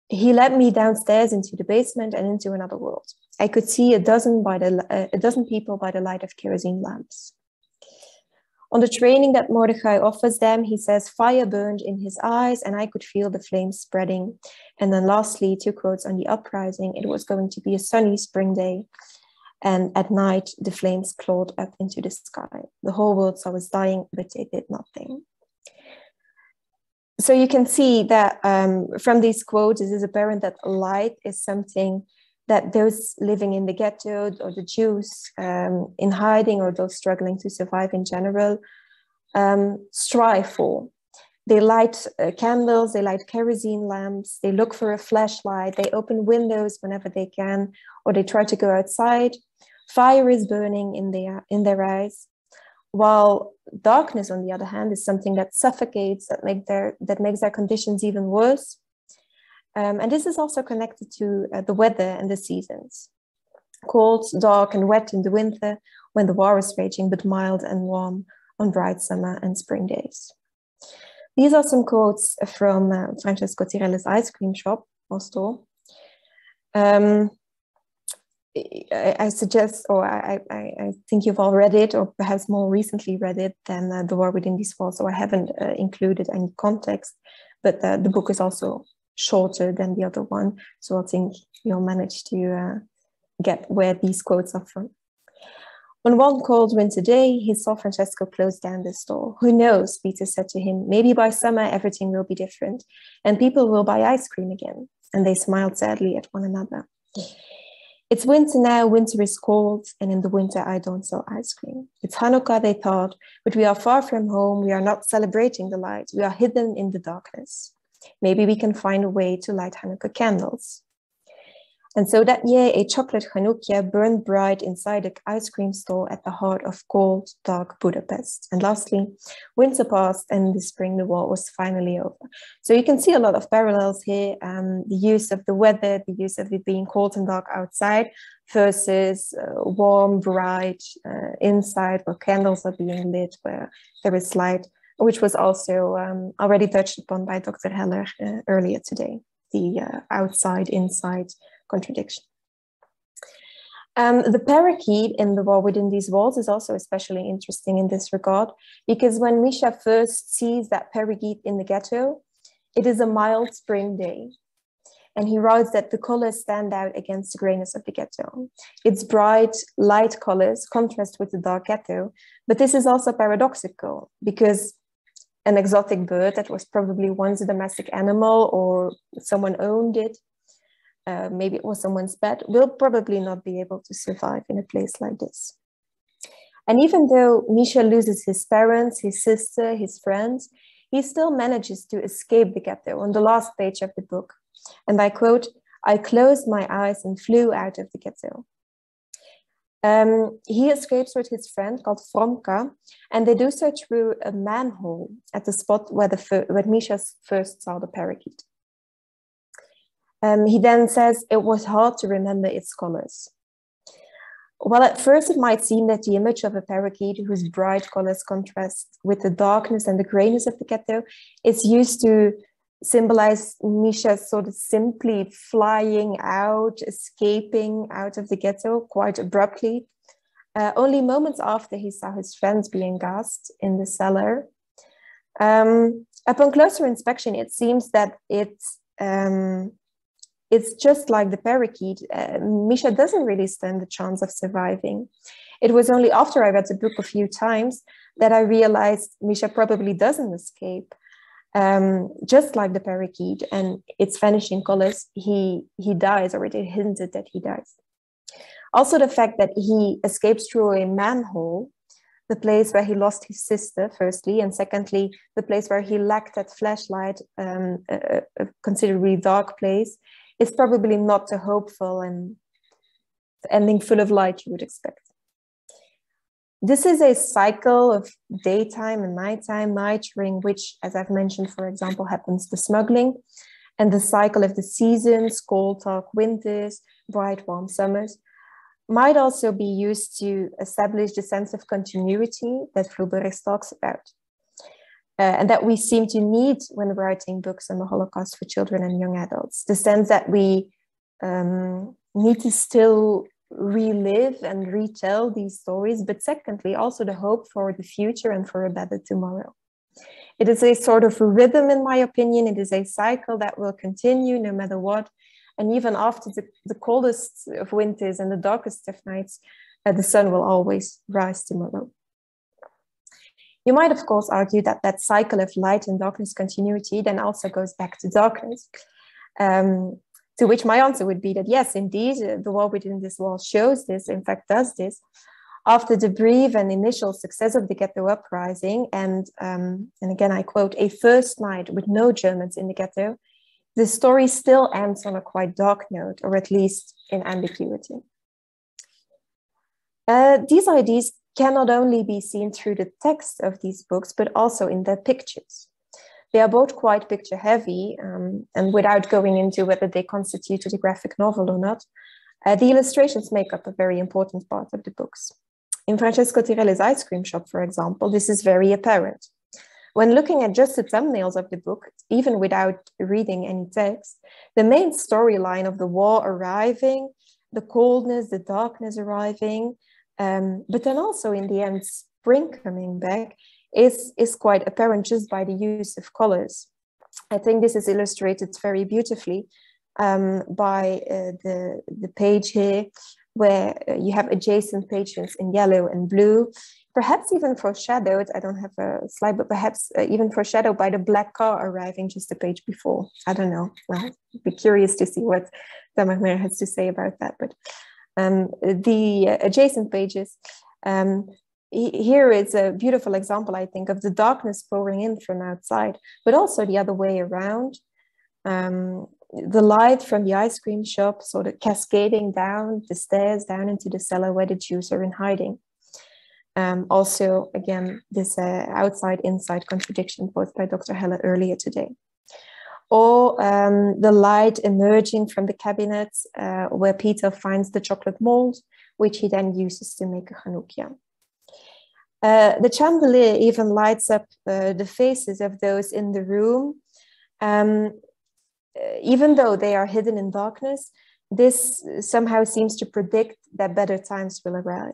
he led me downstairs into the basement and into another world. I could see a dozen people by the light of kerosene lamps. On the training that Mordechai offers them, he says, fire burned in his eyes and I could feel the flames spreading. And then lastly, 2 quotes on the uprising. It was going to be a sunny spring day. And at night, the flames clawed up into the sky. The whole world saw us dying, but they did nothing. So you can see that from these quotes, it is apparent that light is something that those living in the ghetto or the Jews in hiding or those struggling to survive in general strive for. They light candles, they light kerosene lamps, they look for a flashlight, they open windows whenever they can, or they try to go outside. Fire is burning in their eyes, while darkness, on the other hand, is something that suffocates, that makes their conditions even worse. And this is also connected to the weather and the seasons. Cold, dark, and wet in the winter when the war is raging, but mild and warm on bright summer and spring days. These are some quotes from Francesco Tirelli's ice cream shop or store. I suggest, or I think you've all read it, or perhaps more recently read it than The War Within These Walls, so I haven't included any context, but the book is also shorter than the other one, so I think you'll manage to get where these quotes are from. On one cold winter day, he saw Francesco close down the store. Who knows, Peter said to him, maybe by summer everything will be different and people will buy ice cream again. And they smiled sadly at one another. It's winter now, winter is cold, and in the winter I don't sell ice cream. It's Hanukkah, they thought, but we are far from home, we are not celebrating the light, we are hidden in the darkness. Maybe we can find a way to light Hanukkah candles. And so that year, a chocolate Hanukkah burned bright inside the ice cream store at the heart of cold, dark Budapest. And lastly, winter passed and in the spring, the war was finally over. So you can see a lot of parallels here. The use of the weather, the use of it being cold and dark outside versus warm, bright inside where candles are being lit, where there is light, which was also already touched upon by Dr. Heller earlier today, the outside, inside contradiction. The parakeet in The War Within These Walls is also especially interesting in this regard, because when Misha first sees that parakeet in the ghetto, it is a mild spring day. And he writes that the colors stand out against the grayness of the ghetto. Its bright, light colors contrast with the dark ghetto, but this is also paradoxical because an exotic bird that was probably once a domestic animal or someone owned it, maybe it was someone's pet, will probably not be able to survive in a place like this. And even though Misha loses his parents, his sister, his friends, he still manages to escape the ghetto on the last page of the book. And I quote, "I closed my eyes and flew out of the ghetto." He escapes with his friend called Fromka, and they do so through a manhole at the spot where Misha first saw the parakeet. He then says, "It was hard to remember its colors." Well, at first it might seem that the image of a parakeet whose bright colors contrast with the darkness and the grayness of the ghetto is used to symbolize Misha sort of simply flying out, escaping out of the ghetto quite abruptly. Only moments after he saw his friends being gassed in the cellar. Upon closer inspection, it seems that it's just like the parakeet. Misha doesn't really stand the chance of surviving. It was only after I read the book a few times that I realized Misha probably doesn't escape. Just like the parakeet and its vanishing colors, he dies, or it hinted that he dies. Also, the fact that he escapes through a manhole, the place where he lost his sister, firstly, and secondly, the place where he lacked that flashlight, a considerably dark place, is probably not the hopeful and ending full of light you would expect. This is a cycle of daytime and nighttime, night during which, as I've mentioned, for example, happens the smuggling, and the cycle of the seasons, cold, dark winters, bright, warm summers, might also be used to establish the sense of continuity that Vloebergs talks about, and that we seem to need when writing books on the Holocaust for children and young adults. The sense that we need to still relive and retell these stories, but secondly, also the hope for the future and for a better tomorrow. It is a sort of a rhythm, in my opinion. It is a cycle that will continue no matter what. And even after the coldest of winters and the darkest of nights, the sun will always rise tomorrow. You might, of course, argue that that cycle of light and darkness continuity then also goes back to darkness. To which my answer would be that yes, indeed, the war within this wall shows this, in fact does this. After the brief and initial success of the Ghetto uprising, and again I quote, a first night with no Germans in the ghetto, the story still ends on a quite dark note, or at least in ambiguity. These ideas cannot only be seen through the text of these books, but also in their pictures. They are both quite picture heavy, and without going into whether they constitute a graphic novel or not, the illustrations make up a very important part of the books. In Francesco Tirelli's ice cream shop, for example, this is very apparent. When looking at just the thumbnails of the book, even without reading any text, the main storyline of the war arriving, the coldness, the darkness arriving, but then also in the end, spring coming back, is quite apparent just by the use of colors. I think this is illustrated very beautifully by the page here, where you have adjacent pages in yellow and blue, perhaps even foreshadowed, I don't have a slide, but perhaps even foreshadowed by the black car arriving just a page before. I don't know. Well, I'd be curious to see what Tamara Mayer has to say about that. But the adjacent pages, here is a beautiful example, I think, of the darkness pouring in from outside, but also the other way around. The light from the ice cream shop sort of cascading down the stairs, down into the cellar where the Jews are in hiding. Also, again, this outside-inside contradiction posed by Dr. Helle earlier today. Or the light emerging from the cabinet where Peter finds the chocolate mold, which he then uses to make a Hanukkah. The chandelier even lights up the faces of those in the room. Even though they are hidden in darkness, this somehow seems to predict that better times will arrive.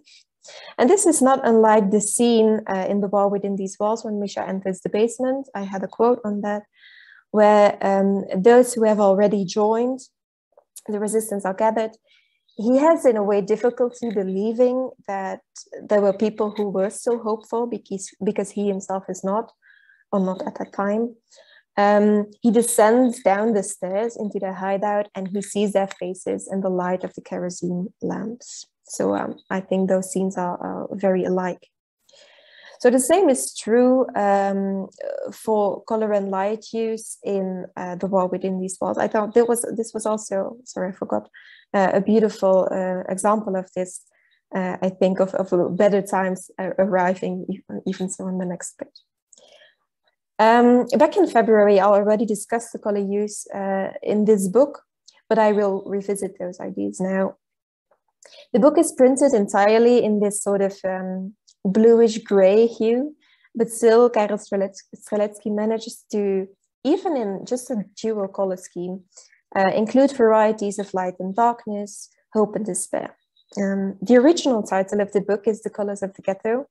And this is not unlike the scene in The War Within These Walls when Misha enters the basement. I had a quote on that, where those who have already joined the resistance are gathered. He has, in a way, difficulty believing that there were people who were still hopeful because he himself is not, or not at that time. He descends down the stairs into their hideout and he sees their faces in the light of the kerosene lamps. So I think those scenes are very alike. So the same is true for color and light use in The War Within These Walls. I thought this was also, sorry, I forgot, a beautiful example of this, I think, of better times arriving, even so on the next page. Back in February, I already discussed the color use in this book, but I will revisit those ideas now. The book is printed entirely in this sort of bluish gray hue, but still Karel Strzelecki manages to, even in just a dual color scheme, include varieties of light and darkness, hope and despair. The original title of the book is The Colors of the Ghetto,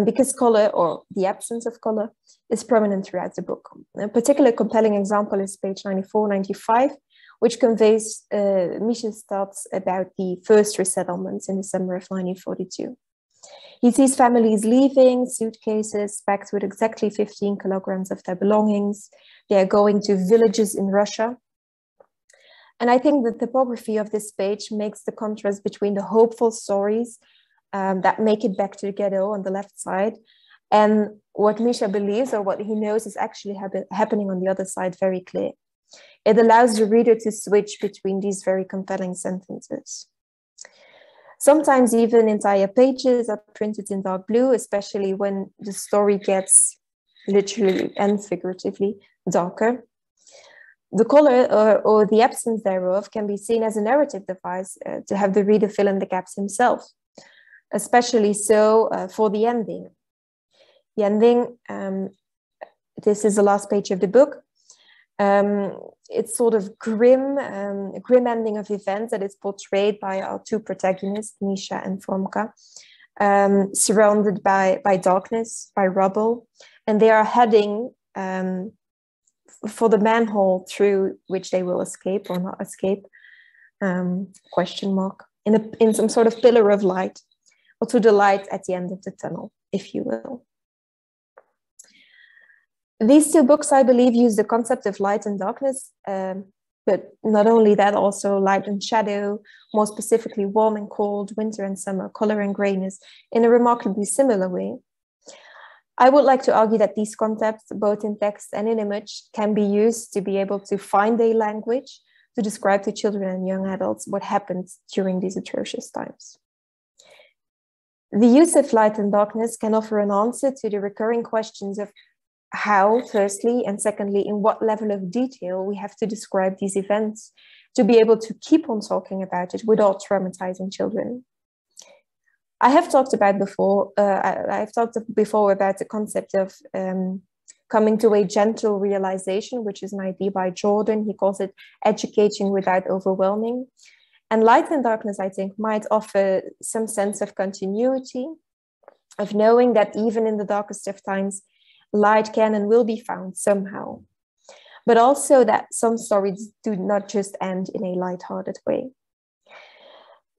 because color, or the absence of color, is prominent throughout the book. A particular compelling example is page 94-95, which conveys Misha's thoughts about the first resettlements in the summer of 1942. He sees families leaving, suitcases packed with exactly 15 kilograms of their belongings. They are going to villages in Russia. And I think the typography of this page makes the contrast between the hopeful stories that make it back to the ghetto on the left side, and what Misha believes or what he knows is actually happening on the other side very clear. It allows the reader to switch between these very compelling sentences. Sometimes even entire pages are printed in dark blue, especially when the story gets literally and figuratively darker. The color or the absence thereof can be seen as a narrative device to have the reader fill in the gaps himself, especially so for the ending. The ending, this is the last page of the book. It's sort of grim ending of events that is portrayed by our two protagonists, Misha and Fromka, surrounded by darkness, by rubble, and they are heading for the manhole through which they will escape or not escape, question mark, in some sort of pillar of light, or to the light at the end of the tunnel, if you will. These two books, I believe, use the concept of light and darkness, but not only that, also light and shadow, more specifically warm and cold, winter and summer, color and grayness, in a remarkably similar way. I would like to argue that these concepts, both in text and in image, can be used to be able to find a language to describe to children and young adults what happened during these atrocious times. The use of light and darkness can offer an answer to the recurring questions of how, firstly, and secondly, in what level of detail we have to describe these events to be able to keep on talking about it without traumatizing children. I've talked before about the concept of coming to a gentle realization, which is an idea by Jordan. He calls it educating without overwhelming. And light and darkness, I think, might offer some sense of continuity, of knowing that even in the darkest of times, light can and will be found somehow, but also that some stories do not just end in a light-hearted way.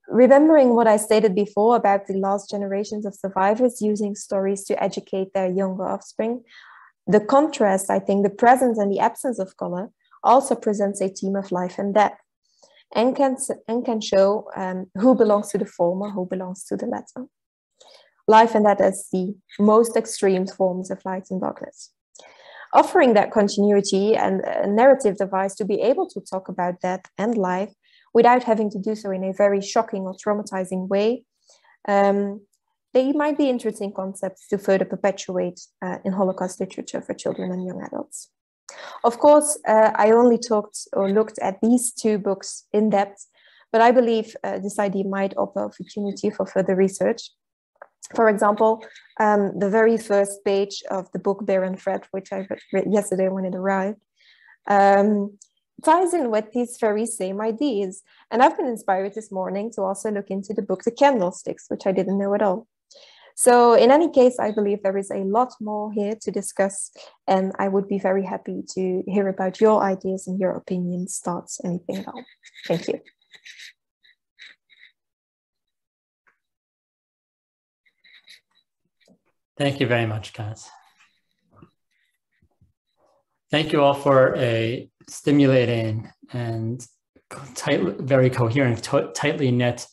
Remembering what I stated before about the last generations of survivors using stories to educate their younger offspring, the contrast, I think, the presence and the absence of color also presents a theme of life and death, and can show who belongs to the former, who belongs to the latter. Life and death as the most extreme forms of light and darkness. Offering that continuity and a narrative device to be able to talk about death and life without having to do so in a very shocking or traumatizing way, they might be interesting concepts to further perpetuate in Holocaust literature for children and young adults. Of course, I only talked or looked at these two books in depth, but I believe this idea might offer opportunity for further research. For example, the very first page of the book Bear and Fred, which I read yesterday when it arrived, ties in with these very same ideas. And I've been inspired this morning to also look into the book The Candlesticks, which I didn't know at all. So in any case, I believe there is a lot more here to discuss, and I would be very happy to hear about your ideas and your opinions, thoughts, anything at all. Thank you. Thank you very much, Kaat. Thank you all for a stimulating and very coherent, tightly knit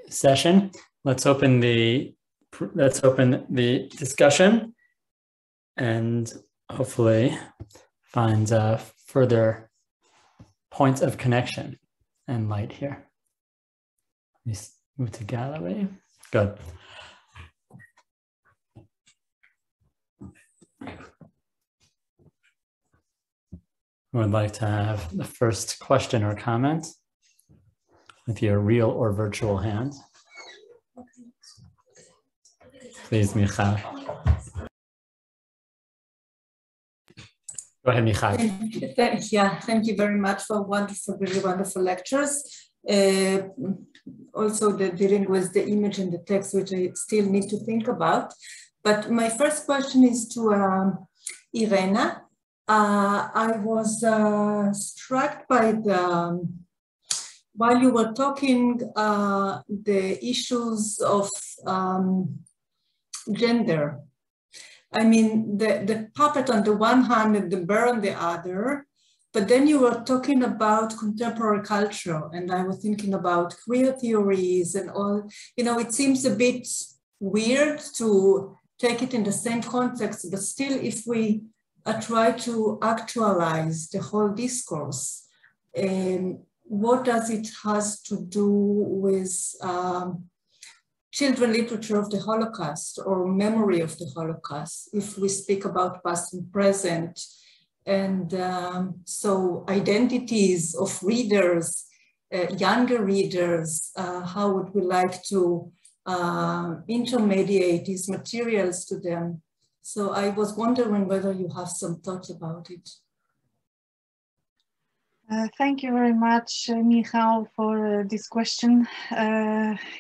session. Let's open the discussion and hopefully find further points of connection and light here. Let's move to gallery. Good. Who would like to have the first question or comment with your real or virtual hand? Please, Michal. Go ahead, Michal. Thank you very much for really wonderful lectures. Also, dealing with the image and the text, which I still need to think about. But my first question is to Irena. I was struck by while you were talking, the issues of gender. I mean, the puppet on the one hand and the bear on the other, but then you were talking about contemporary culture, and I was thinking about queer theories and all. You know, it seems a bit weird to take it in the same context, but still, if we try to actualize the whole discourse, what does it has to do with children literature of the Holocaust or memory of the Holocaust, if we speak about past and present, and so identities of readers, younger readers, how would we like to intermediate these materials to them? So I was wondering whether you have some thoughts about it. Thank you very much, Michal, for this question.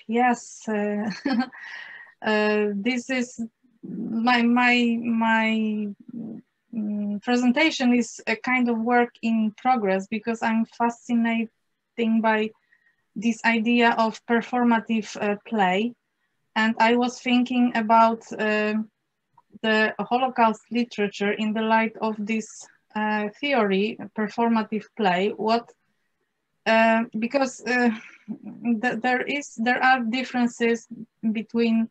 Yes, this is my presentation is a kind of work in progress, because I'm fascinated by this idea of performative play, and I was thinking about the Holocaust literature in the light of this theory, performative play. Because there are differences between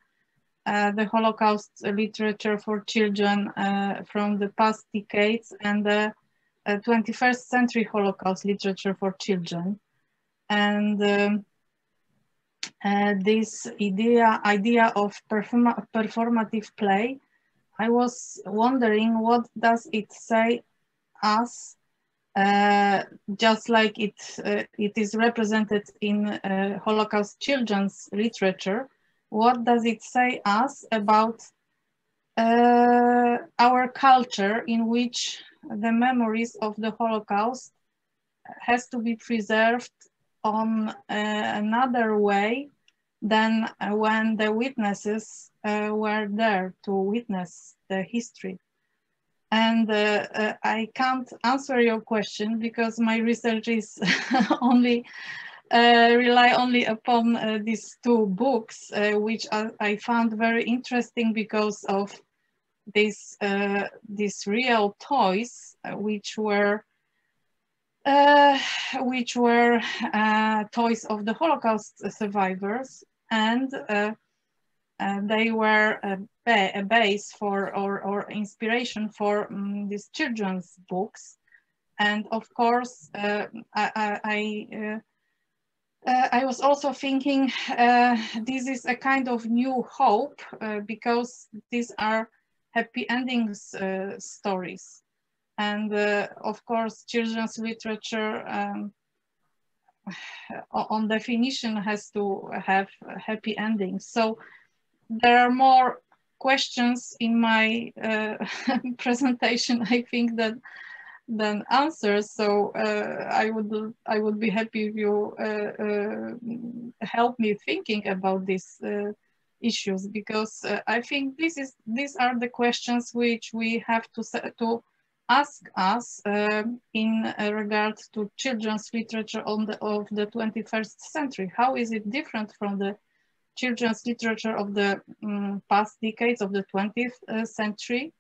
the Holocaust literature for children from the past decades and the 21st century Holocaust literature for children. And this idea of performative play, I was wondering, what does it say us, just like it is represented in Holocaust children's literature? What does it say us about our culture, in which the memories of the Holocaust has to be preserved on another way than when the witnesses were there to witness the history? And I can't answer your question because my research is only rely only upon these two books, which I found very interesting because of these real toys, which were toys of the Holocaust survivors, and they were a base for or inspiration for these children's books. And of course, I was also thinking this is a kind of new hope, because these are happy endings stories. And of course, children's literature on definition has to have happy endings. So there are more questions in my presentation, I think, than answers. So I would be happy if you help me thinking about these issues, because I think these are the questions which we have to ask us in regard to children's literature of the 21st century. How is it different from the children's literature of the past decades of the 20th century?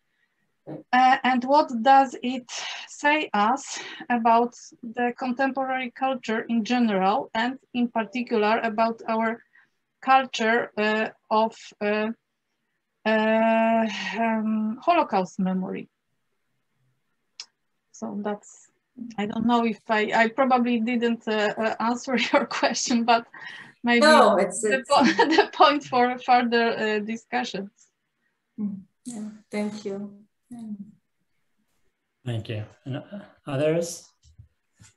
And what does it say us about the contemporary culture in general, and in particular about our culture of Holocaust memory? So that's, I don't know if I probably didn't answer your question, but maybe no, it's the point for further discussions. Yeah, thank you. Thank you. And others?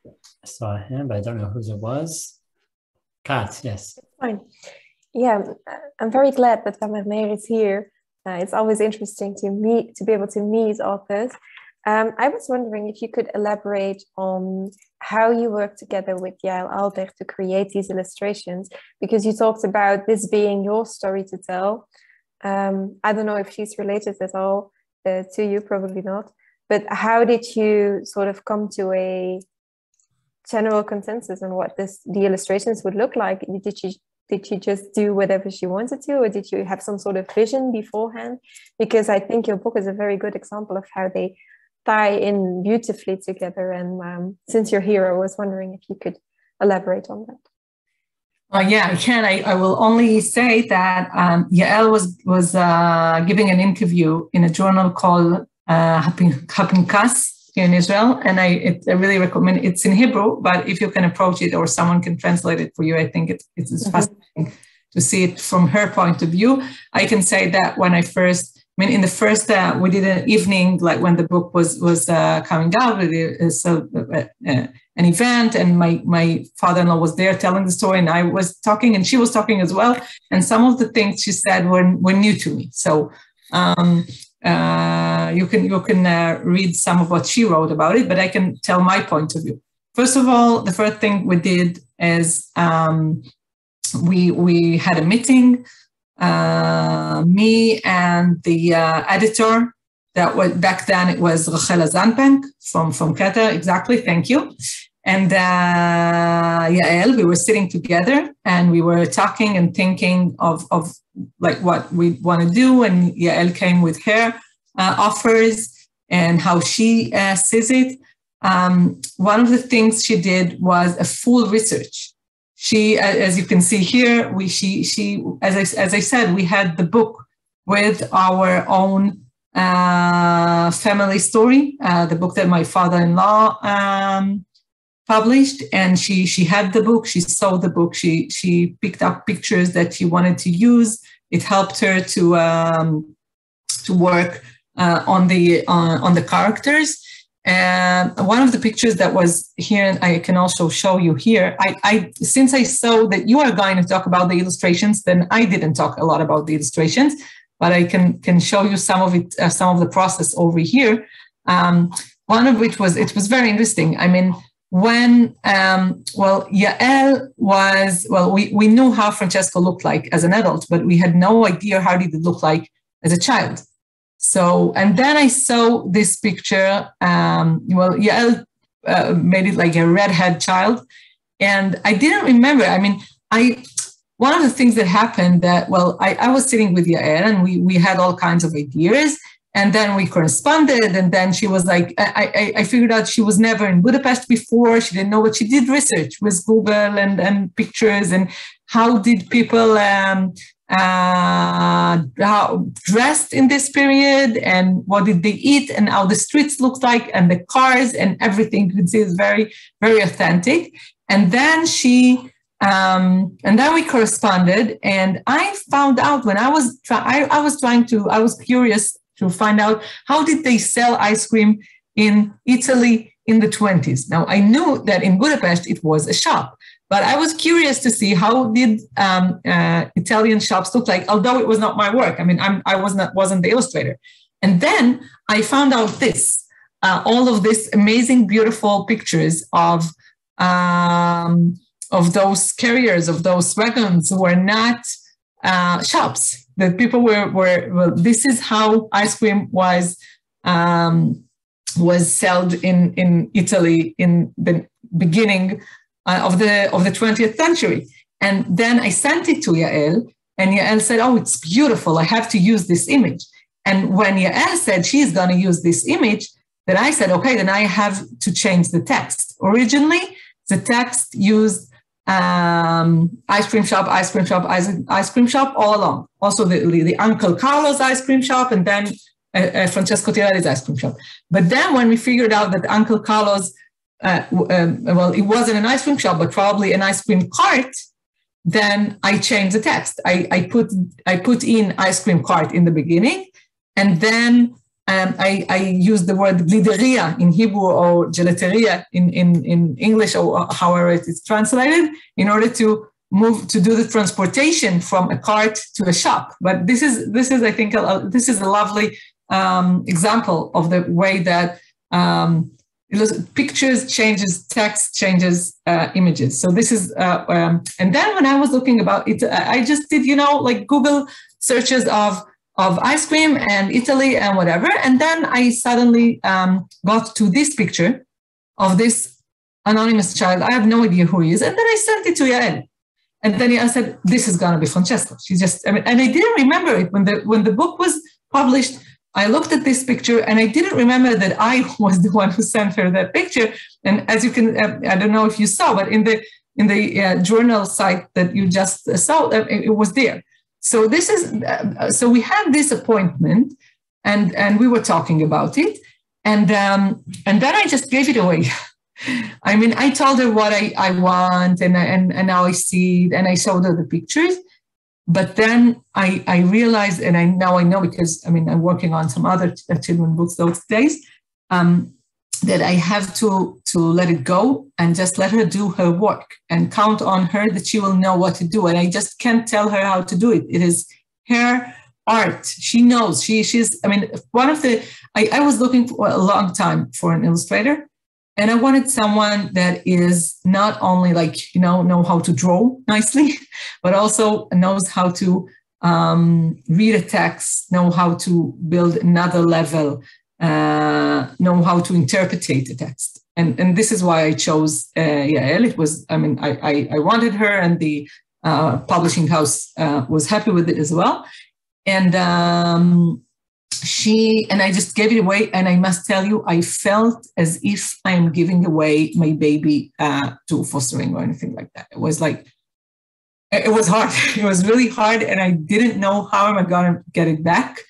I saw a hand, but I don't know whose it was. Kaat, yes. Fine. Yeah, I'm very glad that Tamara Mayer is here. It's always interesting to be able to meet authors. I was wondering if you could elaborate on how you work together with Yael Albert to create these illustrations, because you talked about this being your story to tell. I don't know if she's related at all to you, probably not, but how did you sort of come to a general consensus on what the illustrations would look like? Did you just do whatever she wanted to, or did you have some sort of vision beforehand? Because I think your book is a very good example of how they tie in beautifully together. And since you're here, I was wondering if you could elaborate on that. Yeah, I can. I will only say that Yael was giving an interview in a journal called Happinkas here in Israel, and I really recommend. It's in Hebrew, but if you can approach it or someone can translate it for you, I think it's fascinating to see it from her point of view. I can say that when in the first, we did an evening, like when the book was coming out, we did an event, and my father-in-law was there telling the story, and I was talking, and she was talking as well. And some of the things she said were new to me. So you can read some of what she wrote about it, but I can tell my point of view. first of all, the first thing we did is we had a meeting, me and the editor. That was back then. It was Rachela Zanbank from Qatar. Exactly. Thank you. And Yael, we were sitting together and we were talking and thinking of like what we want to do. And Yael came with her offers and how she sees it. One of the things she did was a full research. She, as you can see here, as I said, we had the book with our own family story, the book that my father-in-law published, and she had the book, she saw the book, she picked up pictures that she wanted to use. It helped her to work on the characters. And one of the pictures that was here, and I can also show you here, since I saw that you are going to talk about the illustrations, then I didn't talk a lot about the illustrations, but I can show you some of it, some of the process over here. One of which was, it was very interesting. I mean, when, Yael was, we knew how Francesco looked like as an adult, but we had no idea how did it look like as a child. So, and then I saw this picture, Yael made it like a redhead child, and I didn't remember. I mean, one of the things that happened that, I was sitting with Yael and we had all kinds of ideas, and then we corresponded, and then she was like, I figured out she was never in Budapest before. She didn't know what she did research with Google and pictures, and how did people how dressed in this period, and what did they eat, and how the streets looked like, and the cars, and everything you can see is very, very authentic. And then and then we corresponded, and I found out when I was curious to find out how did they sell ice cream in Italy in the 20s. Now I knew that in Budapest it was a shop, but I was curious to see how did Italian shops look like, although it was not my work. I mean, I wasn't the illustrator. And then I found out this, all of this amazing, beautiful pictures of those carriers, of those wagons who were not shops. That people were this is how ice cream was sold in Italy in the beginning of the 20th century. And then I sent it to Yael, and Yael said, "Oh, it's beautiful. I have to use this image." And when Yael said she's going to use this image, then I said, "Okay, then I have to change the text." Originally, the text used ice cream shop, ice cream shop, ice cream shop all along. Also the Uncle Carlo's ice cream shop, and then Francesco Tirelli's ice cream shop. But then when we figured out that Uncle Carlo's, it wasn't an ice cream shop, but probably an ice cream cart, then I changed the text. I put in ice cream cart in the beginning, and then I used the word glideria in Hebrew, or gelateria in English, or however it is translated, in order to do the transportation from a cart to a shop. But this is I think this is a lovely example of the way that pictures changes, text changes images. So this is and then when I was looking about it, I just did like Google searches of ice cream and Italy and whatever. And then I suddenly got to this picture of this anonymous child. I have no idea who he is. And then I sent it to Yael. And then Yael said, "This is going to be Francesco." She just, and I didn't remember it. When the book was published, I looked at this picture and I didn't remember that I was the one who sent her that picture. And as you can, I don't know if you saw, but in the journal site that you just saw, it was there. So this is, so we had this appointment, and we were talking about it, and then I just gave it away. I mean, I told her what I want, and now I see it, and I showed her the pictures. But then I realized, and now I know, because I mean, I'm working on some other children books those days, that I have to let it go and just let her do her work and count on her that she will know what to do. And I just can't tell her how to do it. It is her art. She knows. She's, I mean, one of the, I was looking for a long time for an illustrator. And I wanted someone that is not only like, know how to draw nicely, but also knows how to read a text, know how to build another level, know how to interpretate the text. And this is why I chose Yael. It was, I wanted her, and the publishing house was happy with it as well. And I just gave it away. And I must tell you, I felt as if I'm giving away my baby to fostering or anything like that. It was like, it was hard. It was really hard. And I didn't know how am I going to get it back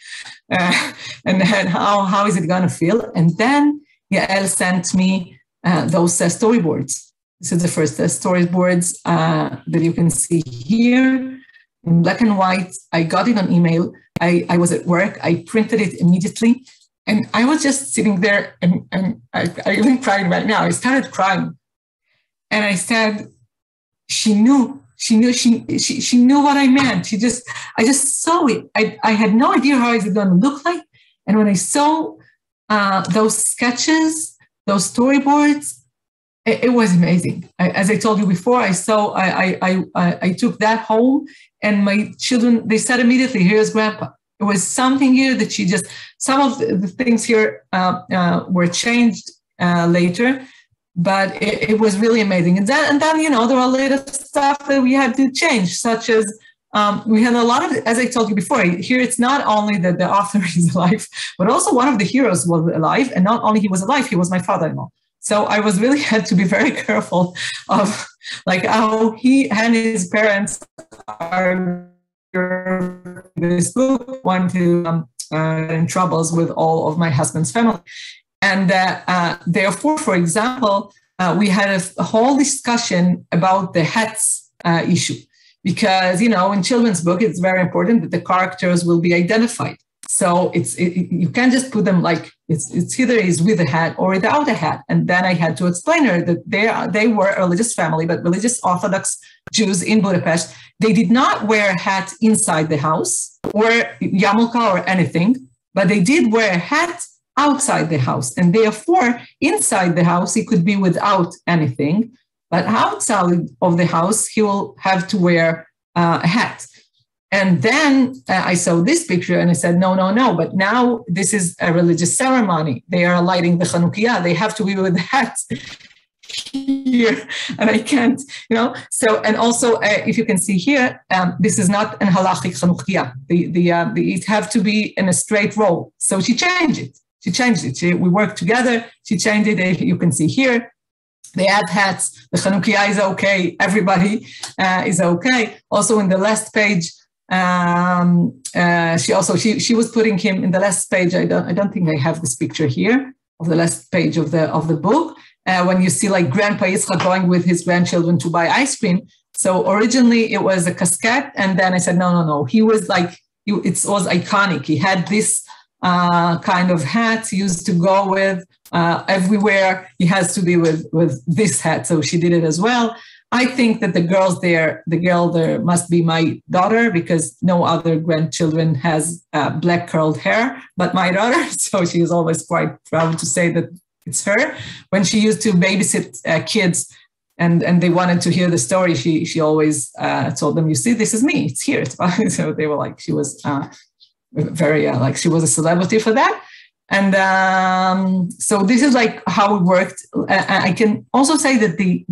and how is it going to feel. And then Yael sent me those storyboards. This is the first storyboards that you can see here in black and white. I got it on email. I was at work. I printed it immediately. And I was just sitting there, and I even cried right now. I started crying. And I said, she knew what I meant. I just saw it. I had no idea how it was going to look like. And when I saw those sketches, those storyboards, it was amazing. As I told you before, I took that home, and my children, they said immediately, here's Grandpa. It was something here that some of the things here were changed later, but it was really amazing. And then, there were little stuff that we had to change, such as we had a lot of, as I told you before, here it's not only that the author is alive, but also one of the heroes was alive. And not only he was alive, he was my father-in-law. So I was really had to be very careful of like how he and his parents are in this book, want to in troubles with all of my husband's family. And therefore, for example, we had a whole discussion about the hats issue, because, in children's book, it's very important that the characters will be identified. So you can't just put them like it's either is with a hat or without a hat. And then I had to explain her that they were a religious family, but religious Orthodox Jews in Budapest. They did not wear a hat inside the house or yarmulke or anything, but they did wear a hat outside the house. And therefore, inside the house, he could be without anything, but outside of the house, he will have to wear a hat. And then I saw this picture and I said, no, but now this is a religious ceremony. They are lighting the Chanukiah. They have to be with hats here. And I can't, So, and also, if you can see here, this is not an halachic Chanukiah. It have to be in a straight row. So she changed it. We worked together. She changed it. You can see here. They have hats. The Chanukiah is okay. Everybody is okay. Also in the last page, she was putting him in the last page. I don't think I have this picture here of the last page of the book. When you see like Grandpa Yitzchak going with his grandchildren to buy ice cream. So originally it was a casquette, and then I said no. He was like it was iconic. He had this kind of hat he used to go with everywhere. He has to be with this hat. So she did it as well. I think that the girl there must be my daughter, because no other grandchildren has black curled hair but my daughter. So she is always quite proud to say that it's her. When she used to babysit kids and they wanted to hear the story, she always told them, you see, this is me. It's here. So they were like, she was very like she was a celebrity for that. And so this is like how it worked. I can also say that the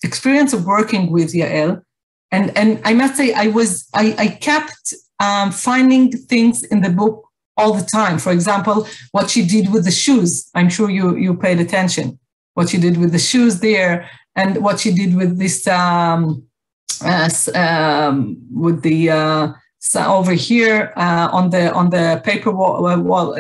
experience of working with Yael, and I must say I kept finding things in the book all the time. For example, what she did with the shoes. I'm sure you paid attention. What she did with the shoes there, and what she did with this with the. So over here on the paper wall,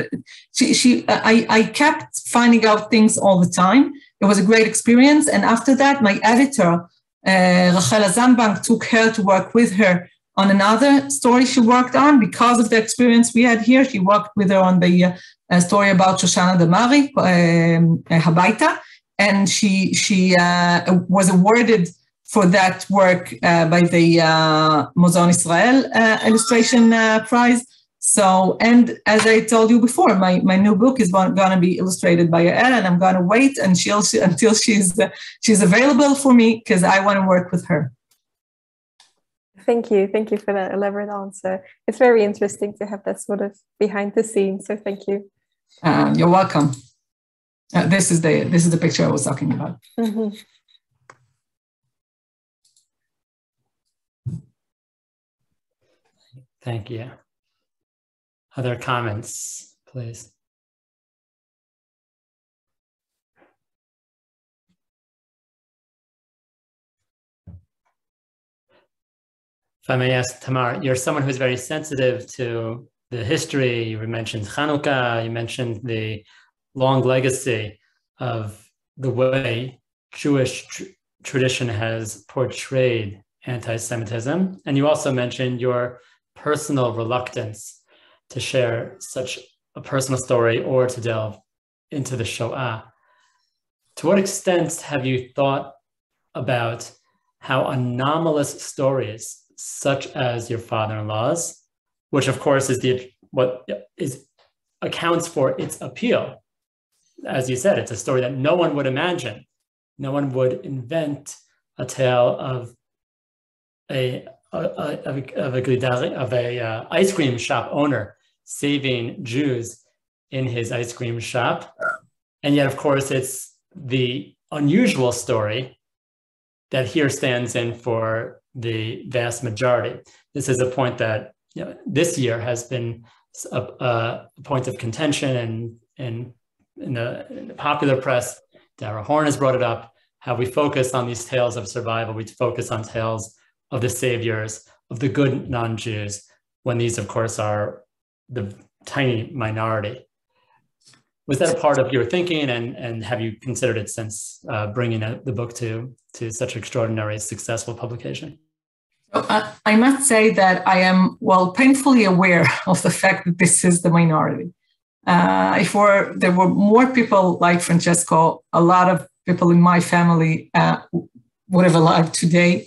I kept finding out things all the time. It was a great experience. And after that, my editor, Rachela Zambang, took her to work with her on another story she worked on because of the experience we had here. She worked with her on the story about Shoshana Damari, Habaita, and she was awarded for that work by the Mozon Israel Illustration Prize. So, and as I told you before, my new book is going to be illustrated by Erga, and I'm going to wait until she's available for me, because I want to work with her. Thank you for that elaborate answer. It's very interesting to have that sort of behind the scenes. So thank you. You're welcome. This is the picture I was talking about. Mm-hmm. Thank you. Other comments, please? If I may ask, Tamar, you're someone who's very sensitive to the history. You mentioned Hanukkah, you mentioned the long legacy of the way Jewish tradition has portrayed anti-Semitism. And you also mentioned your personal reluctance to share such a personal story or to delve into the Shoah. To what extent have you thought about how anomalous stories such as your father-in-law's, which of course is what accounts for its appeal? As you said, it's a story that no one would imagine. No one would invent a tale of a ice cream shop owner saving Jews in his ice cream shop. And yet, of course, it's the unusual story that here stands in for the vast majority. This is a point that this year has been a point of contention, and in the popular press, Dara Horn has brought it up, how we focus on these tales of survival. We focus on tales of the saviors, of the good non-Jews, when these, of course, are the tiny minority. Was that a part of your thinking, and have you considered it since bringing the book to such extraordinary, successful publication? I must say that I am, painfully aware of the fact that this is the minority. If there were more people like Francesco, a lot of people in my family would have alive today,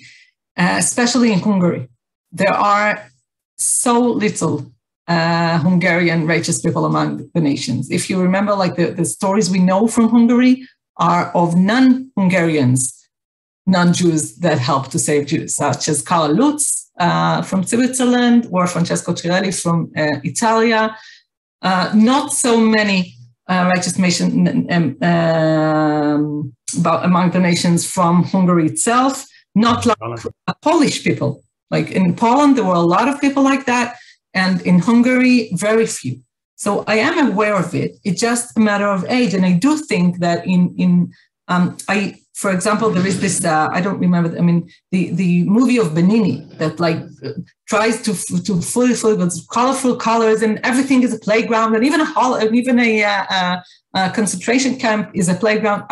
especially in Hungary. There are so little Hungarian righteous people among the nations. If you remember, like the stories we know from Hungary are of non-Hungarians, non-Jews that helped to save Jews, such as Kalla from Switzerland or Francesco Tirelli from Italia. Not so many righteous nations among the nations from Hungary itself, not like Polish people. Like in Poland, there were a lot of people like that, and in Hungary, very few. So I am aware of it. It's just a matter of age, and I do think that for example, there is this, I don't remember, the movie of Benini that tries to fully with colorful colors, and everything is a playground, and even a concentration camp is a playground.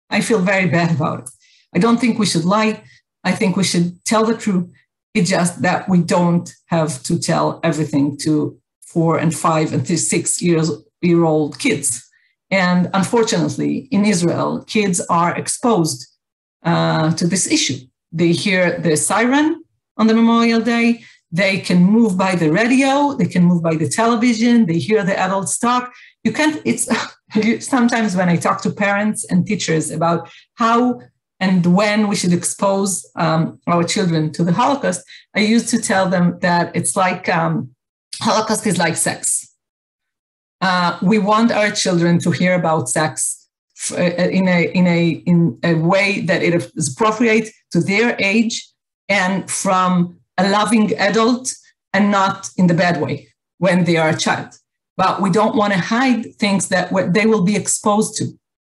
I feel very bad about it. I don't think we should lie. I think we should tell the truth. It's just that we don't have to tell everything to 4 and 5 and 6-year-old kids. And unfortunately, in Israel, kids are exposed to this issue. They hear the siren on the Memorial Day. They can move by the radio. They can move by the television. They hear the adults talk. Sometimes when I talk to parents and teachers about how and when we should expose our children to the Holocaust, I used to tell them that it's like Holocaust is like sex. We want our children to hear about sex in a way that it is appropriate to their age and from a loving adult, and not in the bad way when they are a child. But we don't want to hide things that they will be exposed to.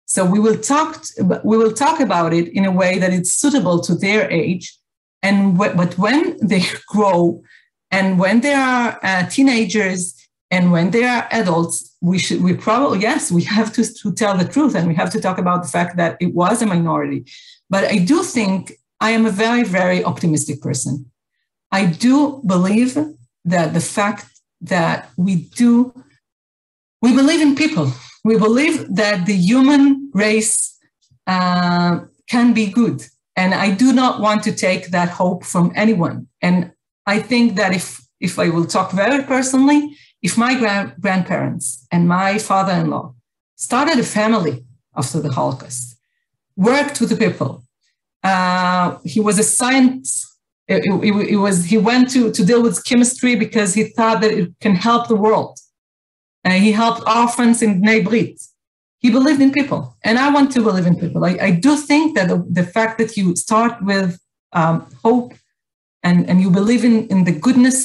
So we will talk about it in a way that it's suitable to their age. But when they grow, and when they are teenagers, and when they are adults, we have to tell the truth, and we have to talk about the fact that it was a minority. But I do think I am a very, very optimistic person. I do believe that the fact that we believe in people. We believe that the human race can be good. And I do not want to take that hope from anyone. And I think that if I will talk very personally, if my grandparents and my father-in-law started a family after the Holocaust, worked with the people, he was a science. He went to deal with chemistry because he thought that it can help the world. He helped orphans in Bnei Brit. He believed in people, and I want to believe in people. I do think that the fact that you start with hope and you believe in the goodness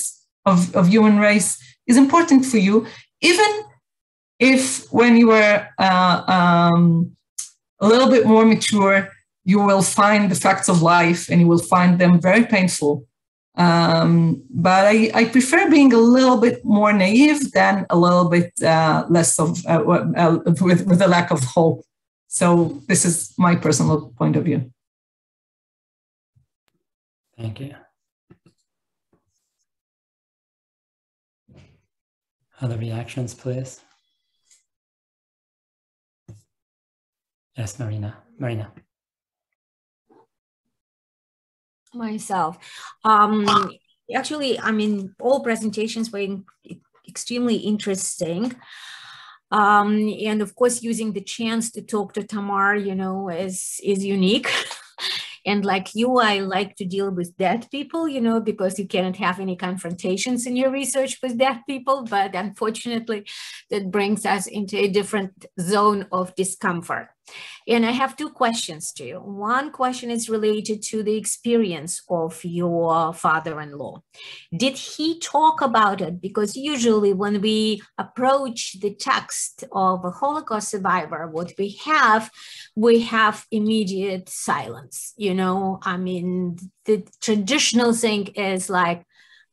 of human race is important for you, even if when you are a little bit more mature, you will find the facts of life and you will find them very painful. But I prefer being a little bit more naive than a little bit less of, with a lack of hope. So this is my personal point of view. Thank you. Other reactions, please? Yes, Marina. Myself. Actually, I mean, all presentations were extremely interesting. And of course, using the chance to talk to Tamar, you know, is unique. And like you, I like to deal with dead people, you know, because you cannot have any confrontations in your research with dead people. But unfortunately, that brings us into a different zone of discomfort. And I have two questions to you. One question is related to the experience of your father-in-law. Did he talk about it? Because usually when we approach the text of a Holocaust survivor, what we have immediate silence. You know, I mean, the traditional thing is like,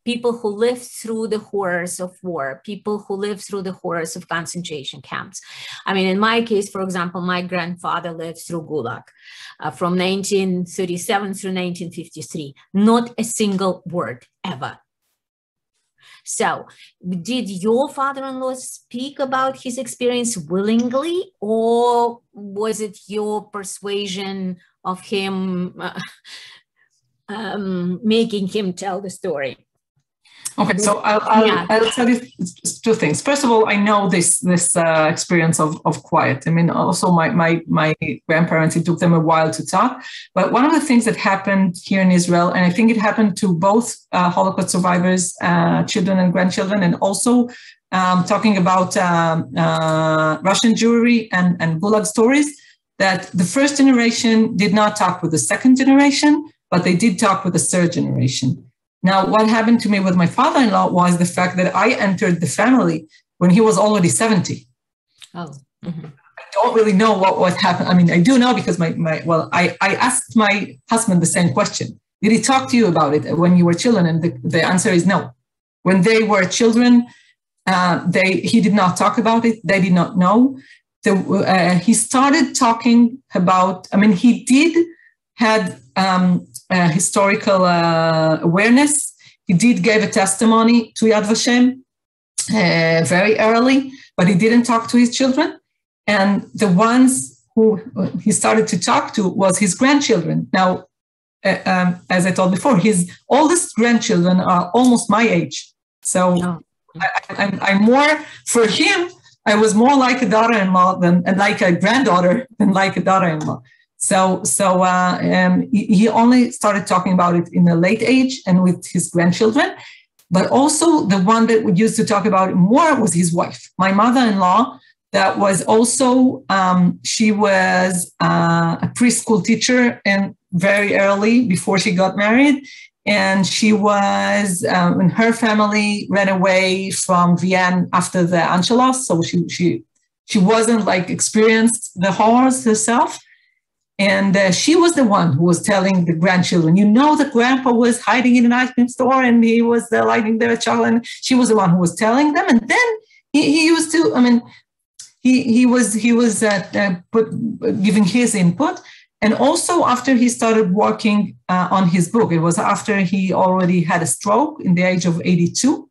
people who lived through the horrors of war, people who lived through the horrors of concentration camps. I mean, in my case, for example, my grandfather lived through Gulag from 1937 through 1953. Not a single word ever. So did your father-in-law speak about his experience willingly, or was it your persuasion of him making him tell the story? Okay, so I'll tell you two things. First of all, I know this experience of quiet. I mean, also my grandparents, it took them a while to talk. But one of the things that happened here in Israel, and I think it happened to both Holocaust survivors, children and grandchildren, and also talking about Russian Jewry and Gulag stories, that the first generation did not talk with the second generation, but they did talk with the third generation. Now, what happened to me with my father-in-law was the fact that I entered the family when he was already 70. Oh. Mm-hmm. I don't really know what happened. I mean, I do know because I asked my husband the same question. Did he talk to you about it when you were children? And the answer is no. When they were children, he did not talk about it. They did not know. He started talking about, I mean, he had historical awareness. He did give a testimony to Yad Vashem very early, but he didn't talk to his children. And the ones who he started to talk to was his grandchildren. Now, as I told before, his oldest grandchildren are almost my age. So I'm more, for him, I was more like a daughter-in-law and like a granddaughter than like a daughter-in-law. So he only started talking about it in a late age and with his grandchildren, but also the one that used to talk about it more was his wife, my mother-in-law. That was also, she was a preschool teacher and very early before she got married. And she was, and her family ran away from Vienna after the Anschluss. So she wasn't like experienced the horrors herself. And she was the one who was telling the grandchildren, you know, the grandpa was hiding in an ice cream store and he was lighting their chocolate. And she was the one who was telling them. And then he used to, I mean, he was giving his input. And also after he started working on his book, it was after he already had a stroke in the age of 82.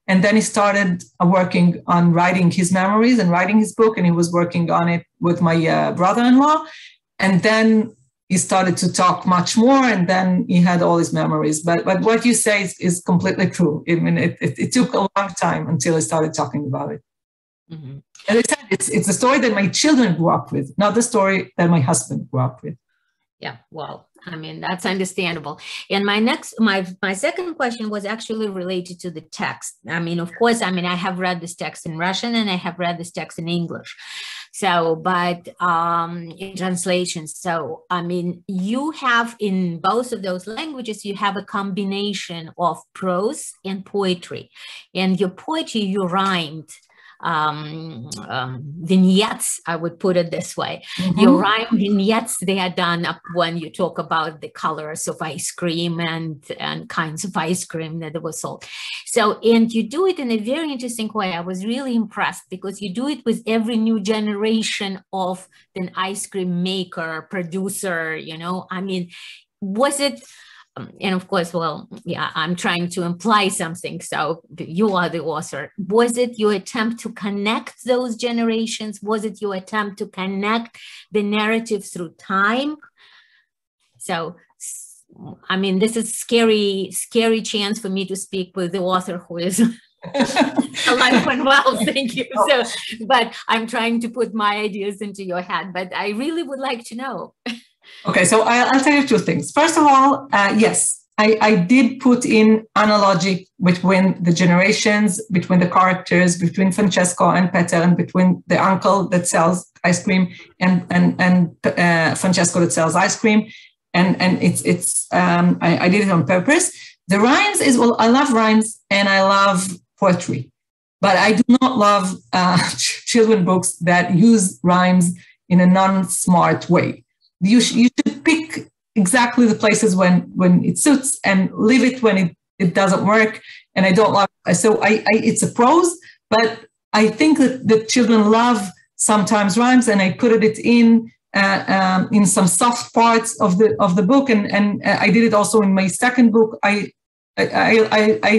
And then he started working on writing his memories and writing his book. And he was working on it with my brother-in-law. And then he started to talk much more, and then he had all his memories. But what you say is completely true. I mean, it took a long time until I started talking about it. Mm-hmm. As I said, it's the story that my children grew up with, not the story that my husband grew up with. Yeah, well, I mean, that's understandable. And my second question was actually related to the text. I mean, of course, I mean, I have read this text in Russian and I have read this text in English. So, but in translation, so, I mean, you have in both of those languages, you have a combination of prose and poetry. And your poetry, you rhymed vignettes, I would put it this way. Mm-hmm. Your rhyme vignettes, they are done up when you talk about the colors of ice cream and kinds of ice cream that were sold. So, and you do it in a very interesting way. I was really impressed because you do it with every new generation of an ice cream maker, producer, you know, I mean, was it, and of course, well, yeah, I'm trying to imply something. So you are the author. Was it your attempt to connect those generations? Was it your attempt to connect the narrative through time? So, I mean, this is scary chance for me to speak with the author who is alive and well, thank you. So, but I'm trying to put my ideas into your head, but I really would like to know. Okay, so I'll tell you two things. First of all, yes, I did put in analogy between the generations, between the characters, between Francesco and Peter, and between the uncle that sells ice cream and Francesco that sells ice cream. And I did it on purpose. The rhymes is, well, I love rhymes and I love poetry, but I do not love children books that use rhymes in a non-smart way. You should pick exactly the places when it suits and leave it when it doesn't work. And I don't love, so it's a prose, but I think that the children love sometimes rhymes, and I put it in some soft parts of the book, and I did it also in my second book. I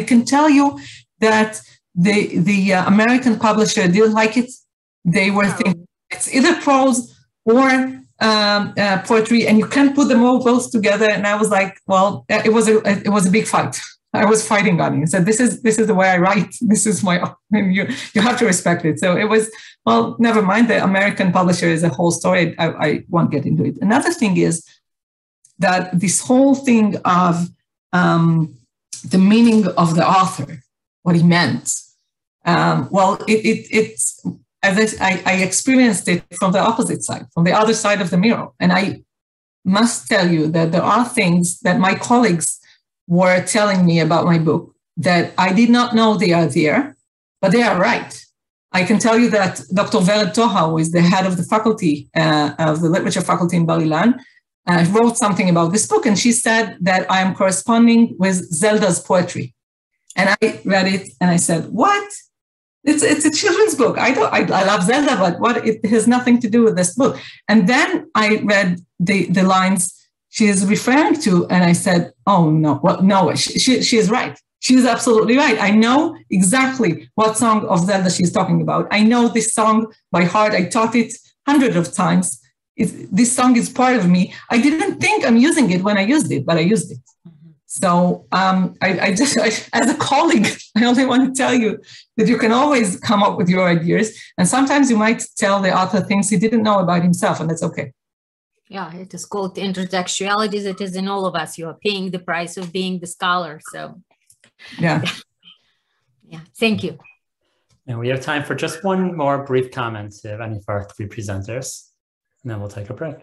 can tell you that the American publisher didn't like it. They were thinking it's either prose or poetry, and you can't put them all both together. And I was like, well, it was a big fight. I was fighting on it. So this is the way I write. This is my, and you have to respect it. So it was, well, never mind. The American publisher is a whole story. I won't get into it. Another thing is that this whole thing of the meaning of the author, what he meant. Well, it's as I experienced it from the opposite side, from the other side of the mirror. And I must tell you that there are things that my colleagues were telling me about my book that I did not know they are there, but they are right. I can tell you that Dr. Vered Toha, who is the head of the faculty, of the literature faculty in Bar-Ilan, wrote something about this book, and she said that I am corresponding with Zelda's poetry. And I read it and I said, what? It's a children's book. I love Zelda, but what? It has nothing to do with this book. And then I read the lines she is referring to, and I said, oh no, well, no, she is right. She is absolutely right. I know exactly what song of Zelda she's talking about. I know this song by heart. I taught it hundreds of times. This song is part of me. I didn't think I'm using it when I used it, but I used it. So I just, as a colleague, I only want to tell you that you can always come up with your ideas. And sometimes you might tell the author things he didn't know about himself, and that's okay. Yeah, it is called intertextuality. It is in all of us. You are paying the price of being the scholar. So, yeah. Yeah, thank you. And we have time for just one more brief comment of any of our three presenters, and then we'll take a break.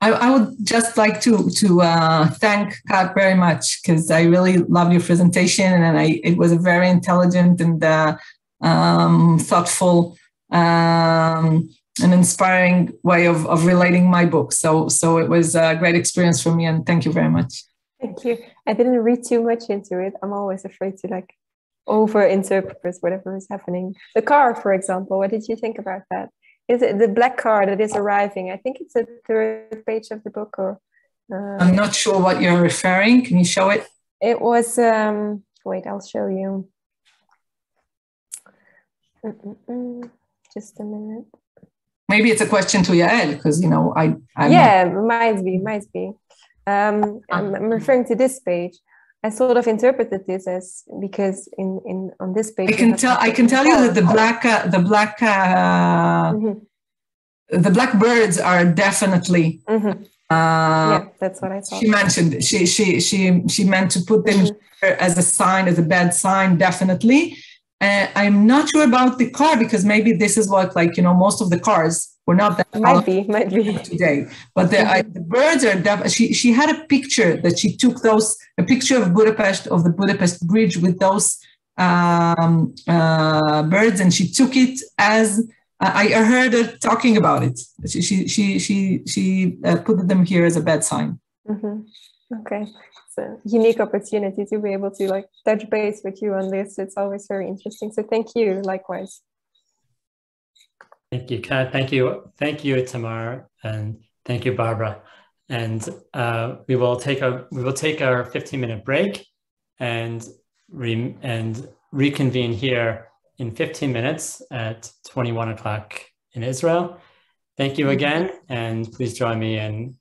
I would just like to thank Kaat very much, because I really loved your presentation, and it was a very intelligent and thoughtful and inspiring way of relating my book. So it was a great experience for me, and thank you very much. Thank you. I didn't read too much into it. I'm always afraid to over-interpret whatever is happening. The car, for example, what did you think about that? Is it the black car that is arriving? I think it's the third page of the book. Or I'm not sure what you're referring. Can you show it? It was, wait, I'll show you. Just a minute. Maybe it's a question to Yael, because I'm yeah, might be. I'm referring to this page. I sort of interpreted this as because on this page I can tell you that the black birds are definitely. Yeah, that's what I thought. She mentioned she meant to put them as a sign, as a bad sign, definitely. I'm not sure about the car, because maybe this is what, most of the cars were not that might be today. But the birds are definitely. She had a picture that she took a picture of Budapest, of the Budapest Bridge with those birds, and she took it as. I heard her talking about it. She put them here as a bad sign. Okay, it's a unique opportunity to be able to touch base with you on this. It's always very interesting. So thank you. Likewise. Thank you, Kaat. Thank you, Tamar, and thank you, Barbara. And we will take our 15-minute break and reconvene here in 15 minutes at 21 o'clock in Israel. Thank you again, and please join me in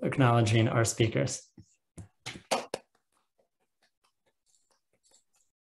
acknowledging our speakers.